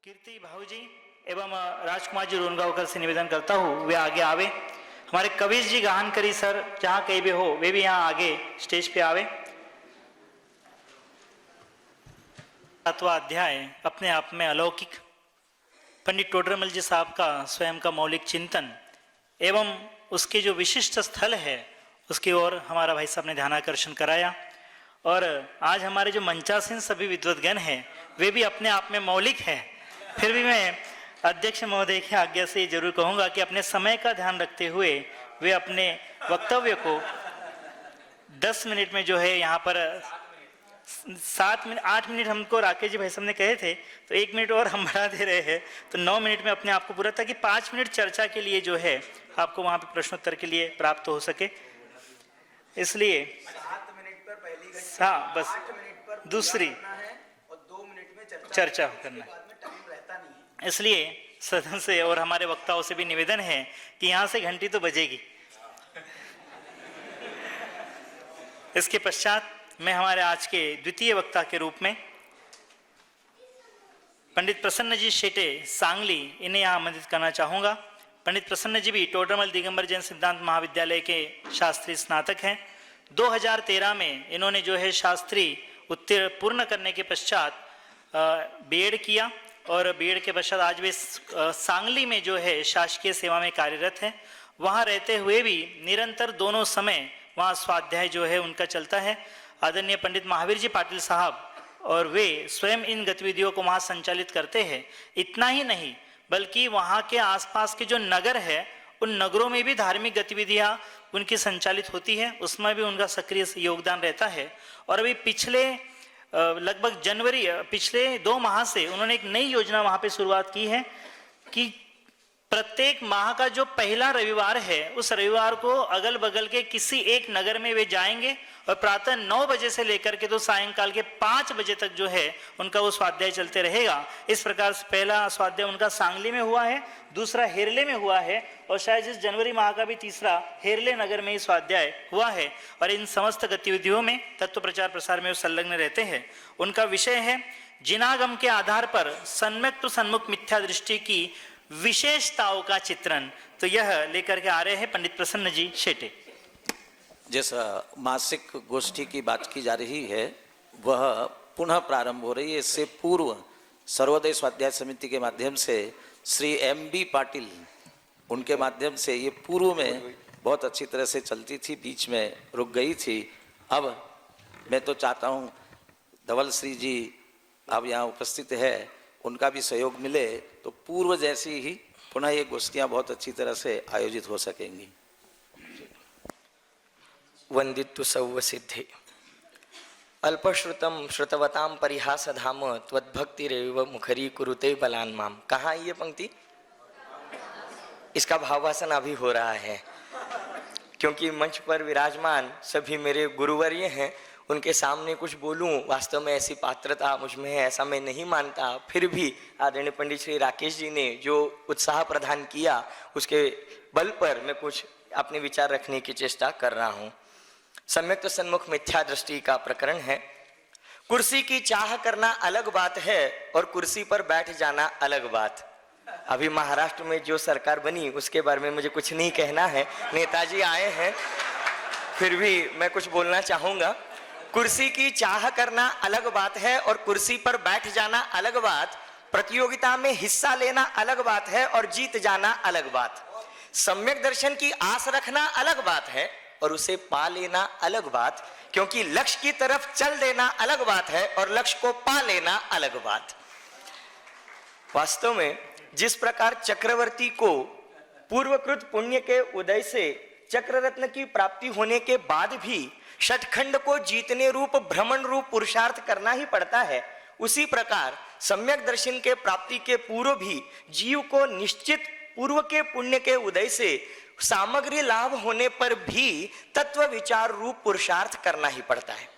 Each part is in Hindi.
कीर्ति भाऊ जी एवं राजकुमार जी रोनगांवकर से निवेदन करता हूँ वे आगे आवे। हमारे कबीर जी गाहनकरी सर जहाँ कहीं भी हो वे भी यहाँ आगे स्टेज पे आवे। 7वां अध्याय अपने आप में अलौकिक, पंडित टोडरमल जी साहब का स्वयं का मौलिक चिंतन एवं उसके जो विशिष्ट स्थल है उसकी ओर हमारा भाई साहब ने ध्यानाकर्षण कराया। और आज हमारे जो मंचासीन सभी विद्वद्गण हैं वे भी अपने आप में मौलिक हैं। फिर भी मैं अध्यक्ष महोदय की आज्ञा से जरूर कहूँगा कि अपने समय का ध्यान रखते हुए वे अपने वक्तव्य को 10 मिनट में जो है यहाँ पर 8 मिनट हमको राकेश जी भाई साहब ने कहे थे, तो 1 मिनट और हम बढ़ा दे रहे हैं, तो 9 मिनट में अपने आप को पूरा, ताकि 5 मिनट चर्चा के लिए जो है आपको वहाँ पे प्रश्नोत्तर के लिए प्राप्त हो सके। इसलिए 7 मिनट पर पहली घंटी, हाँ बस 8 मिनट पर दूसरी और 2 मिनट में चर्चा करना है। इसलिए सदन से और हमारे वक्ताओं से भी निवेदन है कि यहाँ से घंटी तो बजेगी। इसके पश्चात मैं हमारे आज के द्वितीय वक्ता के रूप में पंडित प्रसन्न जी शेटे सांगली, इन्हें यहाँ आमंत्रित करना चाहूँगा। पंडित प्रसन्न जी भी टोडरमल दिगंबर जैन सिद्धांत महाविद्यालय के शास्त्री स्नातक हैं। 2013 में इन्होंने जो है शास्त्री उत्तीर्ण पूर्ण करने के पश्चात बीएड किया और बीएड के पश्चात आज वे सांगली में जो है शासकीय सेवा में कार्यरत हैं। वहाँ रहते हुए भी निरंतर दोनों समय वहाँ स्वाध्याय जो है उनका चलता है। आदरणीय पंडित महावीर जी पाटिल साहब और वे स्वयं इन गतिविधियों को वहाँ संचालित करते हैं। इतना ही नहीं बल्कि वहाँ के आसपास के जो नगर है उन नगरों में भी धार्मिक गतिविधियाँ उनकी संचालित होती है, उसमें भी उनका सक्रिय योगदान रहता है। और अभी पिछले लगभग जनवरी पिछले 2 माह से उन्होंने एक नई योजना वहां पे शुरुआत की है कि प्रत्येक माह का जो पहला रविवार है उस रविवार को अगल बगल के किसी एक नगर में वे जाएंगे और प्रातः 9 बजे से लेकर के तो सायंकाल के 5 बजे तक जो है उनका वो स्वाध्याय चलते रहेगा। इस प्रकार से पहला स्वाध्याय उनका सांगली में हुआ है, दूसरा हेरले में हुआ है और शायद इस जनवरी माह का भी तीसरा हेरले नगर में ही स्वाध्याय हुआ है। और इन समस्त गतिविधियों में तत्व प्रचार प्रसार में वो संलग्न रहते हैं। उनका विषय है जिनागम के आधार पर सम्यक तो सन्मुख मिथ्या दृष्टि की विशेषताओं का चित्रण। तो यह लेकर के आ रहे हैं पंडित प्रसन्न जी शेटे। जैसा मासिक गोष्ठी की बात की जा रही है वह पुनः प्रारंभ हो रही है। इससे पूर्व सर्वोदय स्वाध्याय समिति के माध्यम से श्री MB पाटिल उनके माध्यम से ये पूर्व में बहुत अच्छी तरह से चलती थी, बीच में रुक गई थी। अब मैं तो चाहता हूँ धवल श्री जी अब यहाँ उपस्थित है, उनका भी सहयोग मिले तो पूर्व जैसी ही पुनः ये गोष्ठियाँ बहुत अच्छी तरह से आयोजित हो सकेंगी। वंदितु सौव सिद्धि अल्पश्रुतम श्रुतवताम परिहास धाम त्वद्भक्तिरेव मुखरी कुरुते बलान माम। कहाँ ये पंक्ति? इसका भावासन अभी हो रहा है क्योंकि मंच पर विराजमान सभी मेरे गुरुवर्य हैं, उनके सामने कुछ बोलूं वास्तव में ऐसी पात्रता मुझ में है ऐसा मैं नहीं मानता। फिर भी आदरणीय पंडित श्री राकेश जी ने जो उत्साह प्रदान किया उसके बल पर मैं कुछ अपने विचार रखने की चेष्टा कर रहा हूं। सम्यक तो सन्मुख मिथ्या दृष्टि का प्रकरण है। कुर्सी की चाह करना अलग बात है और कुर्सी पर बैठ जाना अलग बात। अभी महाराष्ट्र में जो सरकार बनी उसके बारे में मुझे कुछ नहीं कहना है, नेताजी आए हैं, फिर भी मैं कुछ बोलना चाहूंगा। कुर्सी की चाह करना अलग बात है और कुर्सी पर बैठ जाना अलग बात। प्रतियोगिता में हिस्सा लेना अलग बात है और जीत जाना अलग बात। सम्यक दर्शन की आस रखना अलग बात है और उसे पा लेना अलग बात। क्योंकि लक्ष्य की तरफ चल देना अलग बात है और लक्ष्य को पा लेना अलग बात। वास्तव में जिस प्रकार चक्रवर्ती को पूर्वकृत पुण्य के उदय से चक्र रत्न की प्राप्ति होने के बाद भी षटखंड को जीतने रूप भ्रमण रूप पुरुषार्थ करना ही पड़ता है, उसी प्रकार सम्यक दर्शन के प्राप्ति के पूर्व भी जीव को निश्चित पूर्व के पुण्य के उदय से सामग्री लाभ होने पर भी तत्व विचार रूप पुरुषार्थ करना ही पड़ता है।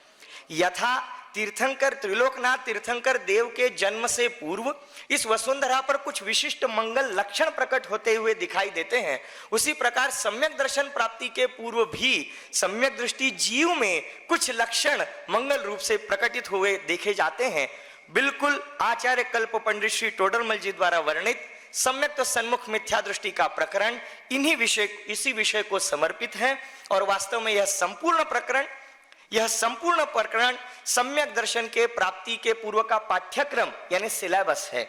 यथा तीर्थंकर त्रिलोकनाथ तीर्थंकर देव के जन्म से पूर्व इस वसुंधरा पर कुछ विशिष्ट मंगल लक्षण प्रकट होते हुए दिखाई देते हैं, उसी प्रकार सम्यक दर्शन प्राप्ति के पूर्व भी सम्यक दृष्टि जीव में कुछ लक्षण मंगल रूप से प्रकटित हुए देखे जाते हैं। बिल्कुल आचार्य कल्प पंडित श्री टोडरमल जी द्वारा वर्णित सम्यक तो सन्मुख मिथ्या दृष्टि का प्रकरण इसी विषय को समर्पित है। और वास्तव में यह संपूर्ण प्रकरण सम्यक दर्शन के प्राप्ति के पूर्व का पाठ्यक्रम यानी सिलेबस है।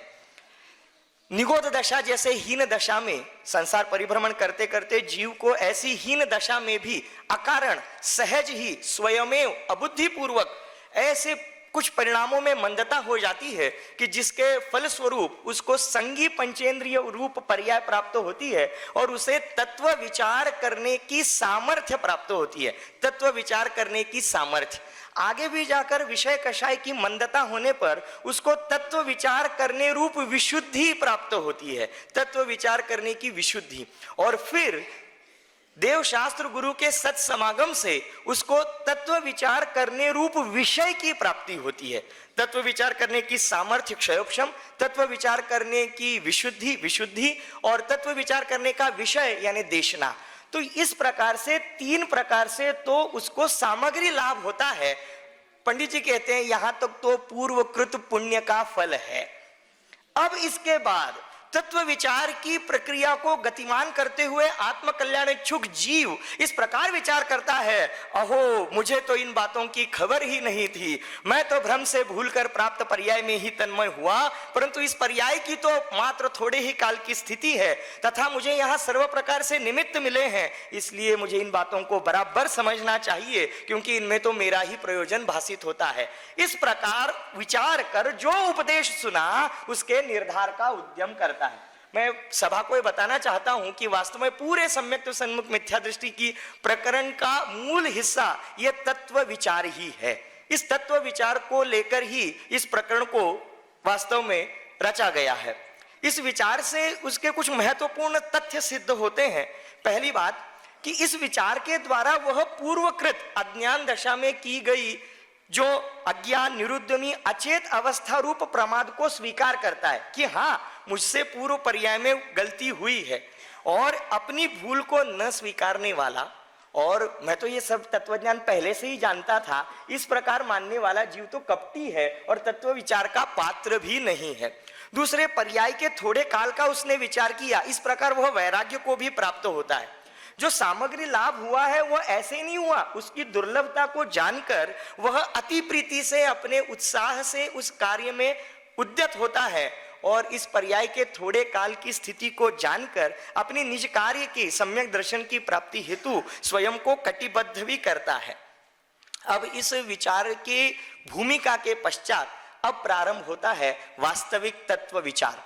निगोध दशा जैसे हीन दशा में संसार परिभ्रमण करते करते जीव को ऐसी हीन दशा में भी अकारण सहज ही स्वयमेव अबुद्धिपूर्वक ऐसे कुछ परिणामों में मंदता हो जाती है कि जिसके फलस्वरूप उसको संगी पंचेंद्रिय रूप पर्याय प्राप्त होती है और उसे तत्व विचार करने की सामर्थ्य प्राप्त होती है। तत्व विचार करने की सामर्थ्य आगे भी जाकर विषय कषाय की मंदता होने पर उसको तत्व विचार करने रूप विशुद्धि प्राप्त होती है। तत्व विचार करने की विशुद्धि और फिर देव शास्त्र गुरु के सत समागम से उसको तत्व विचार करने रूप विषय की प्राप्ति होती है। तत्व विचार करने की सामर्थ्य क्षयोक्षम, तत्व विचार करने की विशुद्धि और तत्व विचार करने का विषय यानी देशना। तो इस प्रकार से 3 प्रकार से तो उसको सामग्री लाभ होता है। पंडित जी कहते हैं यहां तक तो पूर्वकृत पुण्य का फल है। अब इसके बाद तत्व विचार की प्रक्रिया को गतिमान करते हुए आत्म कल्याण इच्छुक जीव इस प्रकार विचार करता है, अहो मुझे तो इन बातों की खबर ही नहीं थी, मैं तो भ्रम से भूलकर प्राप्त पर्याय में ही तन्मय हुआ, परंतु इस पर्याय की तो मात्र थोड़े ही काल की स्थिति है तथा मुझे यहाँ सर्व प्रकार से निमित्त मिले हैं, इसलिए मुझे इन बातों को बराबर समझना चाहिए क्योंकि इनमें तो मेरा ही प्रयोजन भाषित होता है। इस प्रकार विचार कर जो उपदेश सुना उसके निर्धार का उद्यम करता है। मैं सभा को बताना चाहता हूं कि वास्तव में पूरे सम्यक तो सन्मुख मिथ्या दृष्टि की प्रकरण का मूल हिस्सा यह तत्व विचार ही है। इस तत्व विचार को लेकर ही इस प्रकरण को वास्तव में रचा गया है। इस विचार से उसके कुछ महत्वपूर्ण तथ्य सिद्ध होते हैं। पहली बात कि इस विचार के द्वारा वह पूर्वकृत अज्ञान दशा में की गई जो अज्ञान निरुद्धमी अचेत अवस्था रूप प्रमाद को स्वीकार करता है कि हाँ मुझसे पूर्व पर्याय में गलती हुई है, और अपनी भूल को न स्वीकारने वाला, और मैं तो ये सब तत्वज्ञान पहले से ही जानता था, इस प्रकार मानने वाला जीव तो कपटी है और तत्व विचार का पात्र भी नहीं है। दूसरे पर्याय के थोड़े काल का उसने विचार किया, इस प्रकार वह वैराग्य को भी प्राप्त होता है। जो सामग्री लाभ हुआ है वह ऐसे नहीं हुआ, उसकी दुर्लभता को जानकर वह अति प्रीति से अपने उत्साह से उस कार्य में उद्यत होता है और इस पर्याय के थोड़े काल की स्थिति को जानकर अपनी निज कार्य की सम्यक दर्शन की प्राप्ति हेतु स्वयं को कटिबद्ध भी करता है। अब इस विचार की भूमिका के पश्चात अब प्रारंभ होता है वास्तविक तत्व विचार।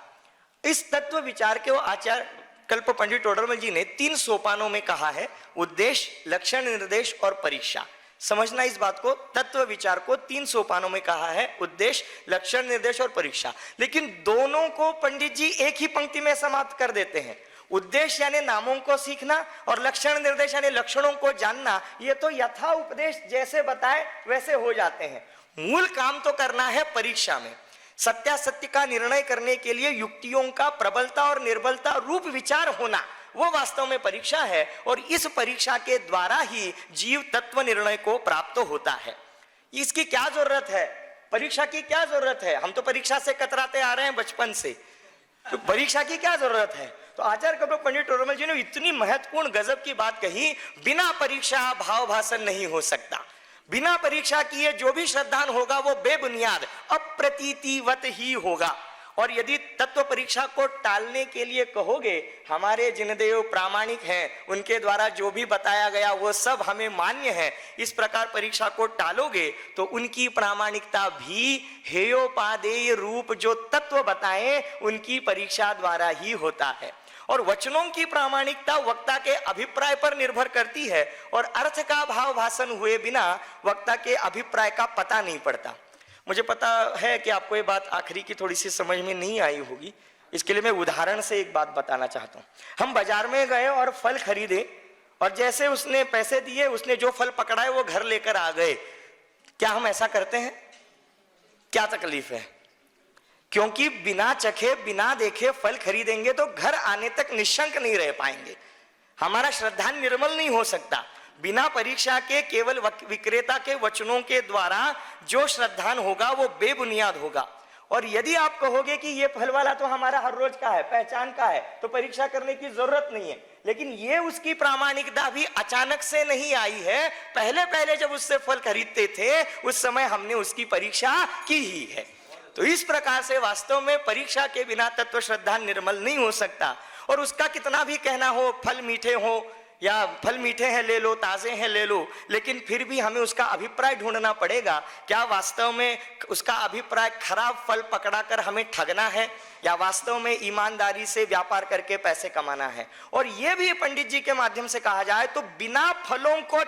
इस तत्व विचार के आचार्य कल्प पंडित टोडरमल जी ने 3 सोपानों में कहा है, उद्देश्य, लक्षण निर्देश और परीक्षा। समझना इस बात को, तत्व विचार को 3 सोपानों में कहा है, उद्देश्य, लक्षण निर्देश और परीक्षा। लेकिन दोनों को पंडित जी एक ही पंक्ति में समाप्त कर देते हैं। उद्देश्य यानी नामों को सीखना और लक्षण निर्देश यानी लक्षणों को जानना, ये तो यथा उपदेश जैसे बताए वैसे हो जाते हैं। मूल काम तो करना है परीक्षा में। सत्यासत्य का निर्णय करने के लिए युक्तियों का प्रबलता और निर्बलता रूप विचार होना, वो वास्तव में परीक्षा है, और इस परीक्षा के द्वारा ही जीव तत्व निर्णय को प्राप्त होता है। इसकी क्या जरूरत है? परीक्षा की क्या जरूरत है? हम तो परीक्षा से कतराते आ रहे हैं बचपन से, तो परीक्षा की क्या जरूरत है? तो आचार्य कल्प पंडित टोडरमल जी ने इतनी महत्वपूर्ण गजब की बात कही, बिना परीक्षा भाव भाषण नहीं हो सकता। बिना परीक्षा किए जो भी श्रद्धान होगा वो बेबुनियाद अप्रतीतिवत ही होगा। और यदि तत्व परीक्षा को टालने के लिए कहोगे, हमारे जिनदेव प्रामाणिक हैं, उनके द्वारा जो भी बताया गया वो सब हमें मान्य है, इस प्रकार परीक्षा को टालोगे तो उनकी प्रामाणिकता भी हेयोपादेय रूप जो तत्व बताएं उनकी परीक्षा द्वारा ही होता है। और वचनों की प्रामाणिकता वक्ता के अभिप्राय पर निर्भर करती है, और अर्थ का भाव भाषण हुए बिना वक्ता के अभिप्राय का पता नहीं पड़ता। मुझे पता है कि आपको ये बात आखिरी की थोड़ी सी समझ में नहीं आई होगी, इसके लिए मैं उदाहरण से एक बात बताना चाहता हूँ। हम बाजार में गए और फल खरीदे, और जैसे उसने पैसे दिए, उसने जो फल पकड़ाए वो घर लेकर आ गए। क्या हम ऐसा करते हैं? क्या तकलीफ है? क्योंकि बिना चखे बिना देखे फल खरीदेंगे तो घर आने तक निशंक नहीं रह पाएंगे, हमारा श्रद्धा निर्मल नहीं हो सकता। बिना परीक्षा के केवल विक्रेता के वचनों के द्वारा जो श्रद्धान होगा वो बेबुनियाद होगा। और यदि आप कहोगे कि ये फल वाला तो हमारा हर रोज का है, पहचान का है, तो परीक्षा करने की जरूरत नहीं है, लेकिन ये उसकी प्रामाणिकता भी अचानक से नहीं आई है। पहले पहले जब उससे फल खरीदते थे उस समय हमने उसकी परीक्षा की ही है। तो इस प्रकार से वास्तव में परीक्षा के बिना तत्व श्रद्धा निर्मल नहीं हो सकता। और उसका कितना भी कहना हो फल मीठे हो या फल मीठे हैं ले लो, ताजे हैं ले लो, लेकिन फिर भी हमें उसका अभिप्राय ढूंढना पड़ेगा। क्या वास्तव में उसका अभिप्राय खराब फल पकड़ाकर हमें ठगना है या वास्तव में ईमानदारी से व्यापार करके पैसे कमाना है। और यह भी पंडित जी के माध्यम से कहा जाए तो बिना फलों को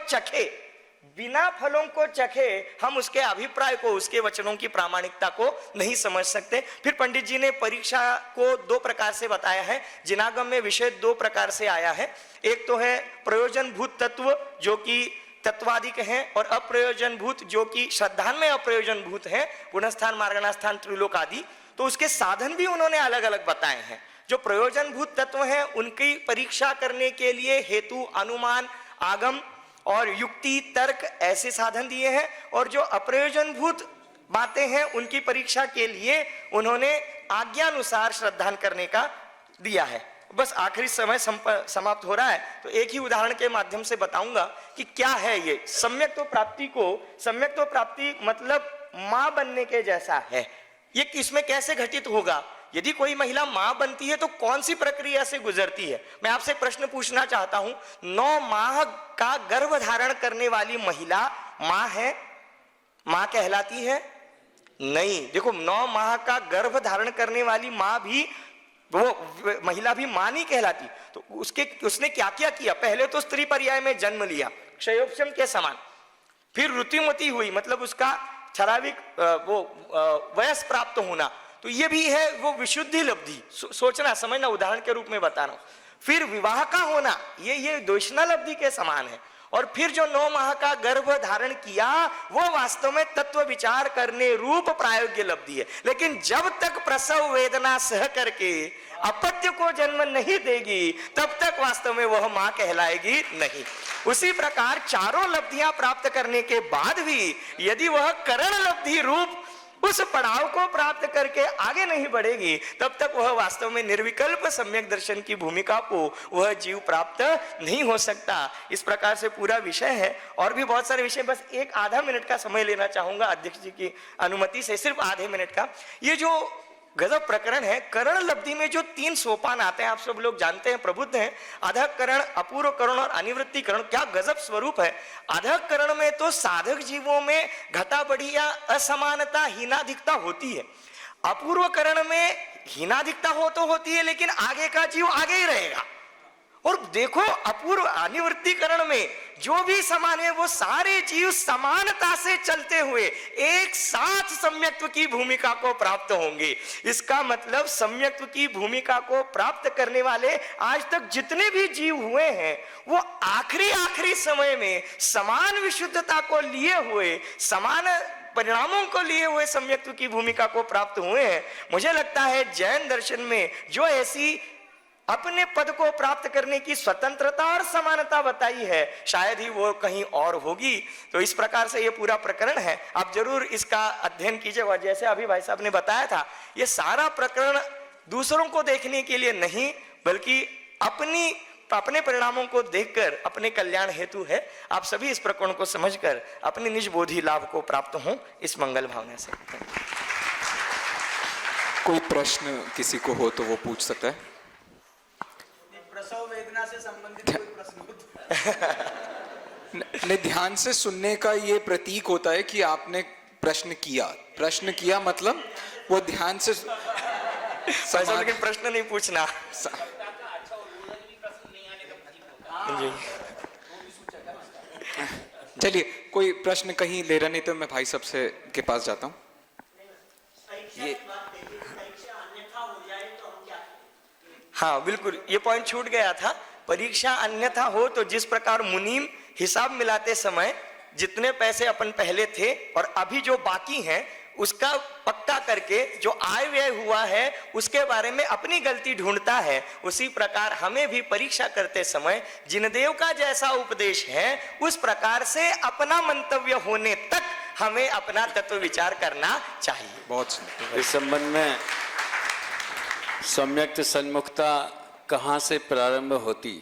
चखे हम उसके अभिप्राय को, उसके वचनों की प्रामाणिकता को नहीं समझ सकते। फिर पंडित जी ने परीक्षा को दो प्रकार से बताया है। जिनागम में विषय दो प्रकार से आया है। एक तो है प्रयोजन भूत तत्व जो कि तत्वादिक हैं, और अप्रयोजन भूत जो कि श्रद्धान में अप्रयोजन भूत हैं, गुणस्थान मार्गणास्थान त्रिलोक आदि। तो उसके साधन भी उन्होंने अलग अलग बताए हैं। जो प्रयोजन भूत तत्व हैं उनकी परीक्षा करने के लिए हेतु, अनुमान, आगम और युक्ति, तर्क ऐसे साधन दिए हैं। और जो अप्रयोजनभूत बातें हैं उनकी परीक्षा के लिए उन्होंने आज्ञानुसार श्रद्धान करने का दिया है। बस आखिरी समय समाप्त हो रहा है तो एक ही उदाहरण के माध्यम से बताऊंगा कि क्या है ये सम्यक्त्व प्राप्ति मतलब मां बनने के जैसा है। ये इसमें कैसे घटित होगा? यदि कोई महिला मां बनती है तो कौन सी प्रक्रिया से गुजरती है? मैं आपसे प्रश्न पूछना चाहता हूं, 9 माह का गर्भ धारण करने वाली महिला मां है? मां कहलाती है? नहीं। देखो 9 माह का गर्भ धारण करने वाली मां भी, वो महिला भी मां नहीं कहलाती। तो उसने क्या क्या किया? पहले तो स्त्री पर्याय में जन्म लिया क्षयोपशम के समान, फिर ऋतुमती हुई मतलब उसका शारीरिक वयस प्राप्त होना, तो ये भी है वो विशुद्धि लब्धि। सोचना समझना, उदाहरण के रूप में बता रहा हूं। फिर विवाह का होना ये द्वेषणा लब्धि के समान है। और फिर जो 9 माह का गर्भ धारण किया वो वास्तव में तत्व विचार करने रूप प्रायोग्य लब्धि है। लेकिन जब तक प्रसव वेदना सह करके अपत्य को जन्म नहीं देगी तब तक वास्तव में वह मां कहलाएगी नहीं। उसी प्रकार चारों लब्धियां प्राप्त करने के बाद भी यदि वह करण लब्धि रूप उस पड़ाव को प्राप्त करके आगे नहीं बढ़ेगी तब तक वह वास्तव में निर्विकल्प सम्यक दर्शन की भूमिका को वह जीव प्राप्त नहीं हो सकता। इस प्रकार से पूरा विषय है। और भी बहुत सारे विषय, बस एक आधा मिनट का समय लेना चाहूंगा अध्यक्ष जी की अनुमति से, सिर्फ आधे मिनट का। ये जो गजब प्रकरण है, करण लब्धि में जो 3 सोपान आते हैं आप सब लोग जानते हैं, प्रबुद्ध हैं। अधक करण, अपूर्व करण और अनिवृत्ति करण, क्या गजब स्वरूप है। अधक करण में तो साधक जीवों में घटा बढ़ी या असमानता, हीनाधिकता होती है। अपूर्व करण में हीनाधिकता हो तो होती है लेकिन आगे का जीव आगे ही रहेगा। और देखो अपूर्व अनिवृत्तिकरण में जो भी समान है वो सारे जीव समानता से चलते हुए एक साथ सम्यक्त्व की भूमिका को प्राप्त होंगे। इसका मतलब सम्यक्त्व की भूमिका को प्राप्त करने वाले आज तक जितने भी जीव हुए हैं वो आखिरी समय में समान विशुद्धता को लिए हुए, समान परिणामों को लिए हुए सम्यक्त्व की भूमिका को प्राप्त हुए हैं। मुझे लगता है जैन दर्शन में जो ऐसी अपने पद को प्राप्त करने की स्वतंत्रता और समानता बताई है शायद ही वो कहीं और होगी। तो इस प्रकार से ये पूरा प्रकरण है, आप जरूर इसका अध्ययन कीजिएगा। जैसे अभी भाई साहब ने बताया था, ये सारा प्रकरण दूसरों को देखने के लिए नहीं बल्कि अपने परिणामों को देखकर अपने कल्याण हेतु है। आप सभी इस प्रकरण को समझकर अपने निज बोधि लाभ को प्राप्त हों, इस मंगल भावना से। कोई प्रश्न किसी को हो तो वो पूछ सकता है। प्रसव वेदना से संबंधित कोई प्रश्न नहीं, ध्यान से सुनने का ये प्रतीक होता है कि आपने प्रश्न किया मतलब वो ध्यान से लेकिन प्रश्न नहीं पूछना। चलिए, कोई प्रश्न कहीं ले रहा नहीं तो मैं भाई साहब से के पास जाता हूँ। ये हाँ बिल्कुल, ये पॉइंट छूट गया था। परीक्षा अन्यथा हो तो जिस प्रकार मुनीम हिसाब मिलाते समय जितने पैसे अपन पहले थे और अभी जो बाकी हैं उसका पक्का करके जो आय व्यय हुआ है उसके बारे में अपनी गलती ढूंढता है, उसी प्रकार हमें भी परीक्षा करते समय जिनदेव का जैसा उपदेश है उस प्रकार से अपना मंतव्य होने तक हमें अपना तत्व विचार करना चाहिए। बहुत सुंदर। इस संबंध में सम्यक्त सन्मुखता कहाँ से प्रारंभ होती?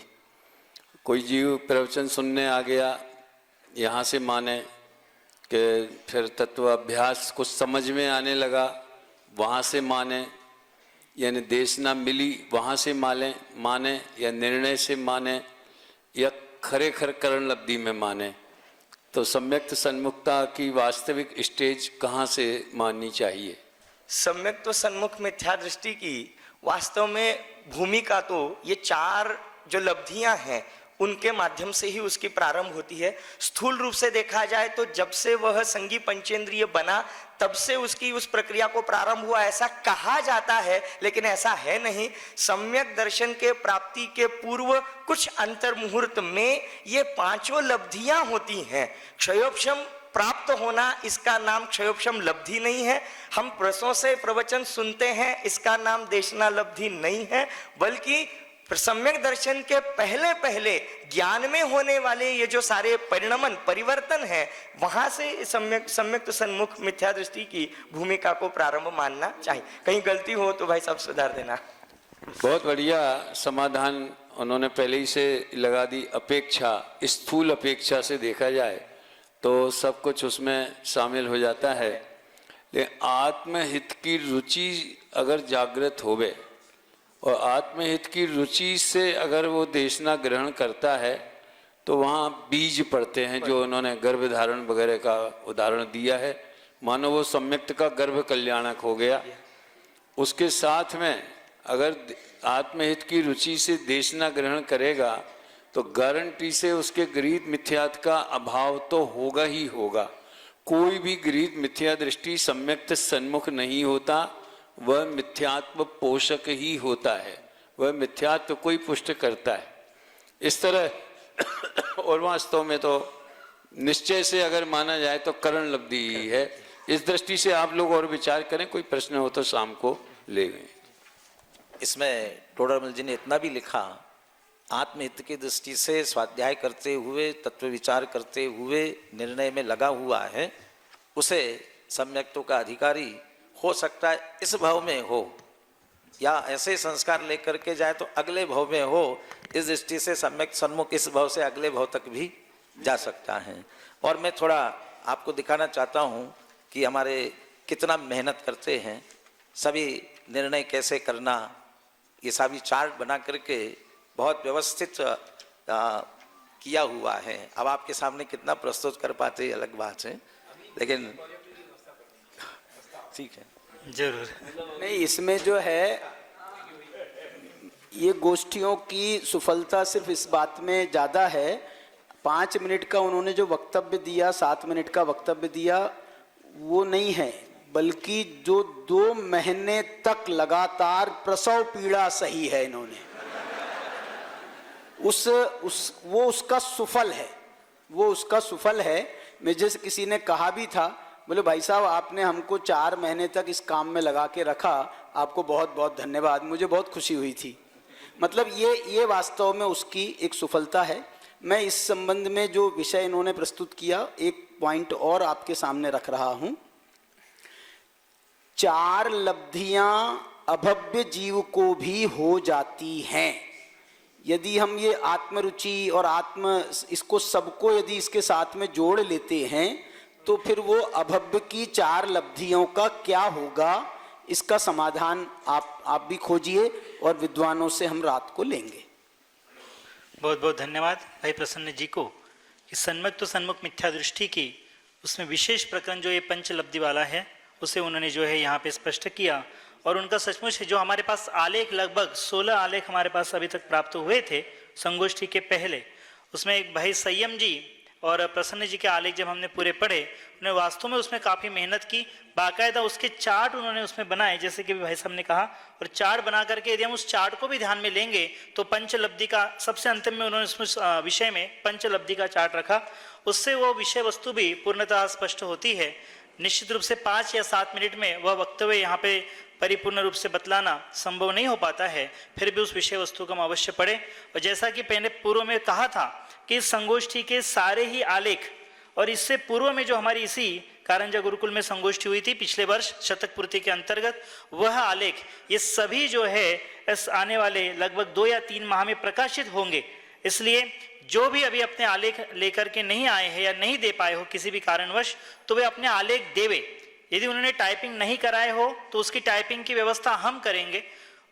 कोई जीव प्रवचन सुनने आ गया, यहाँ से माने कि फिर तत्व अभ्यास कुछ समझ में आने लगा, वहाँ से माने, यानी देशना मिली वहाँ से माने या निर्णय से माने या खरेखर करण लब्धि में माने। तो सम्यक्त सन्मुखता की वास्तविक स्टेज कहाँ से माननी चाहिए? सम्यक तो सन्मुख मिथ्या दृष्टि की वास्तव में भूमिका तो ये चार जो लब्धियां हैं उनके माध्यम से ही उसकी प्रारंभ होती है। स्थूल रूप से देखा जाए तो जब से वह संगी पंचेंद्रिय बना तब से उसकी उस प्रक्रिया को प्रारंभ हुआ ऐसा कहा जाता है, लेकिन ऐसा है नहीं। सम्यक दर्शन के प्राप्ति के पूर्व कुछ अंतर मुहूर्त में ये पांचों लब्धियां होती हैं। क्षयोपशम प्राप्त होना, इसका नाम क्षयोपशम लब्धि नहीं है। हम प्रसों से प्रवचन सुनते हैं, इसका नाम देशना लब्धि नहीं है, बल्कि सम्यक दर्शन के पहले पहले ज्ञान में होने वाले ये जो सारे परिणमन परिवर्तन है, वहां से सम्यक तो सन्मुख मिथ्या दृष्टि की भूमिका को प्रारंभ मानना चाहिए। कहीं गलती हो तो भाई साहब सुधार देना। बहुत बढ़िया समाधान उन्होंने पहले ही से लगा दी। अपेक्षा, स्थूल अपेक्षा से देखा जाए तो सब कुछ उसमें शामिल हो जाता है, लेकिन आत्महित की रुचि अगर जागृत होवे और आत्महित की रुचि से अगर वो देशना ग्रहण करता है तो वहाँ बीज पड़ते हैं, जो उन्होंने गर्भ धारण वगैरह का उदाहरण दिया है। मानो वो सम्यक्त का गर्भ कल्याणक हो गया। उसके साथ में अगर आत्महित की रुचि से देशना ग्रहण करेगा तो गारंटी से उसके गृहीत मिथ्यात्व का अभाव तो होगा ही होगा। कोई भी गृहीत मिथ्या दृष्टि सम्यक्त सन्मुख नहीं होता, वह मिथ्यात्व पोषक ही होता है, वह मिथ्यात्व को ही पुष्ट करता है। इस तरह और वास्तव में तो निश्चय से अगर माना जाए तो करण लब्धि ही है। इस दृष्टि से आप लोग और विचार करें, कोई प्रश्न हो तो शाम को ले गए। इसमें टोडरमल जी ने इतना भी लिखा, आत्महित की दृष्टि से स्वाध्याय करते हुए तत्व विचार करते हुए निर्णय में लगा हुआ है, उसे सम्यक्तों का अधिकारी हो सकता है इस भाव में हो या ऐसे संस्कार लेकर के जाए तो अगले भाव में हो। इस दृष्टि से सम्यक सन्मुख इस भाव से अगले भाव तक भी जा सकता है। और मैं थोड़ा आपको दिखाना चाहता हूँ कि हमारे कितना मेहनत करते हैं, सभी निर्णय कैसे करना, ये सभी चार्ट बना करके बहुत व्यवस्थित किया हुआ है। अब आपके सामने कितना प्रस्तुत कर पाते अलग बात है, लेकिन ठीक है, जरूर। नहीं, इसमें जो है ये गोष्ठियों की सफलता सिर्फ इस बात में ज़्यादा है, 5 मिनट का उन्होंने जो वक्तव्य दिया, 7 मिनट का वक्तव्य दिया, वो नहीं है, बल्कि जो 2 महीने तक लगातार प्रसव पीड़ा सही है इन्होंने, वो उसका सुफल है, वो उसका सुफल है। मुझे किसी ने कहा भी था, बोले भाई साहब आपने हमको 4 महीने तक इस काम में लगा के रखा, आपको बहुत बहुत धन्यवाद, मुझे बहुत खुशी हुई थी। मतलब ये वास्तव में उसकी एक सफलता है। मैं इस संबंध में जो विषय इन्होंने प्रस्तुत किया, एक पॉइंट और आपके सामने रख रहा हूं। 4 लब्धियां अभव्य जीव को भी हो जाती हैं। यदि हम ये आत्मरुचि और इसको सबको यदि इसके साथ में जोड़ लेते हैं तो फिर वो अभव्य की 4 लब्धियों का क्या होगा, इसका समाधान आप भी खोजिए और विद्वानों से हम रात को लेंगे। बहुत बहुत धन्यवाद भाई प्रसन्न जी को। कि सन्मुख तो सन्मुख मिथ्या दृष्टि की उसमें विशेष प्रकरण जो ये पंचलब्धि वाला है उसे उन्होंने जो है यहाँ पे स्पष्ट किया। और उनका सचमुच जो हमारे पास आलेख लगभग 16 आलेख हमारे पास अभी तक प्राप्त हुए थे संगोष्ठी के पहले, उसमें एक भाई संयम जी और प्रसन्न जी के आलेख जब हमने पूरे पढ़े, उन्होंने वास्तव में उसमें काफ़ी मेहनत की, बाकायदा उसके चार्ट उन्होंने उसमें बनाए, जैसे कि भाई साहब ने कहा। और चार्ट बना करके यदि हम उस चार्ट को भी ध्यान में लेंगे तो पंचलब्धि का सबसे अंतिम में उन्होंने उसमें विषय में पंचलब्धि का चार्ट रखा, उससे वो विषय वस्तु भी पूर्णतः स्पष्ट होती है। निश्चित रूप से 5 या 7 मिनट में वह वक्तव्य यहाँ पे परिपूर्ण रूप से बतलाना संभव नहीं हो पाता है, फिर भी उस विषय वस्तु को हम अवश्य पढ़े। और जैसा कि पहले पूर्व में कहा था कि इस संगोष्ठी के सारे ही आलेख और इससे पूर्व में जो हमारी इसी कारंजा गुरुकुल में संगोष्ठी हुई थी पिछले वर्ष शतक पूर्ति के अंतर्गत, वह आलेख ये सभी जो है इस आने वाले लगभग 2 या 3 माह में प्रकाशित होंगे। इसलिए जो भी अभी अपने आलेख लेकर के नहीं आए हैं या नहीं दे पाए हो किसी भी कारणवश, तो वे अपने आलेख देवे। यदि उन्होंने टाइपिंग नहीं कराए हो तो उसकी टाइपिंग की व्यवस्था हम करेंगे।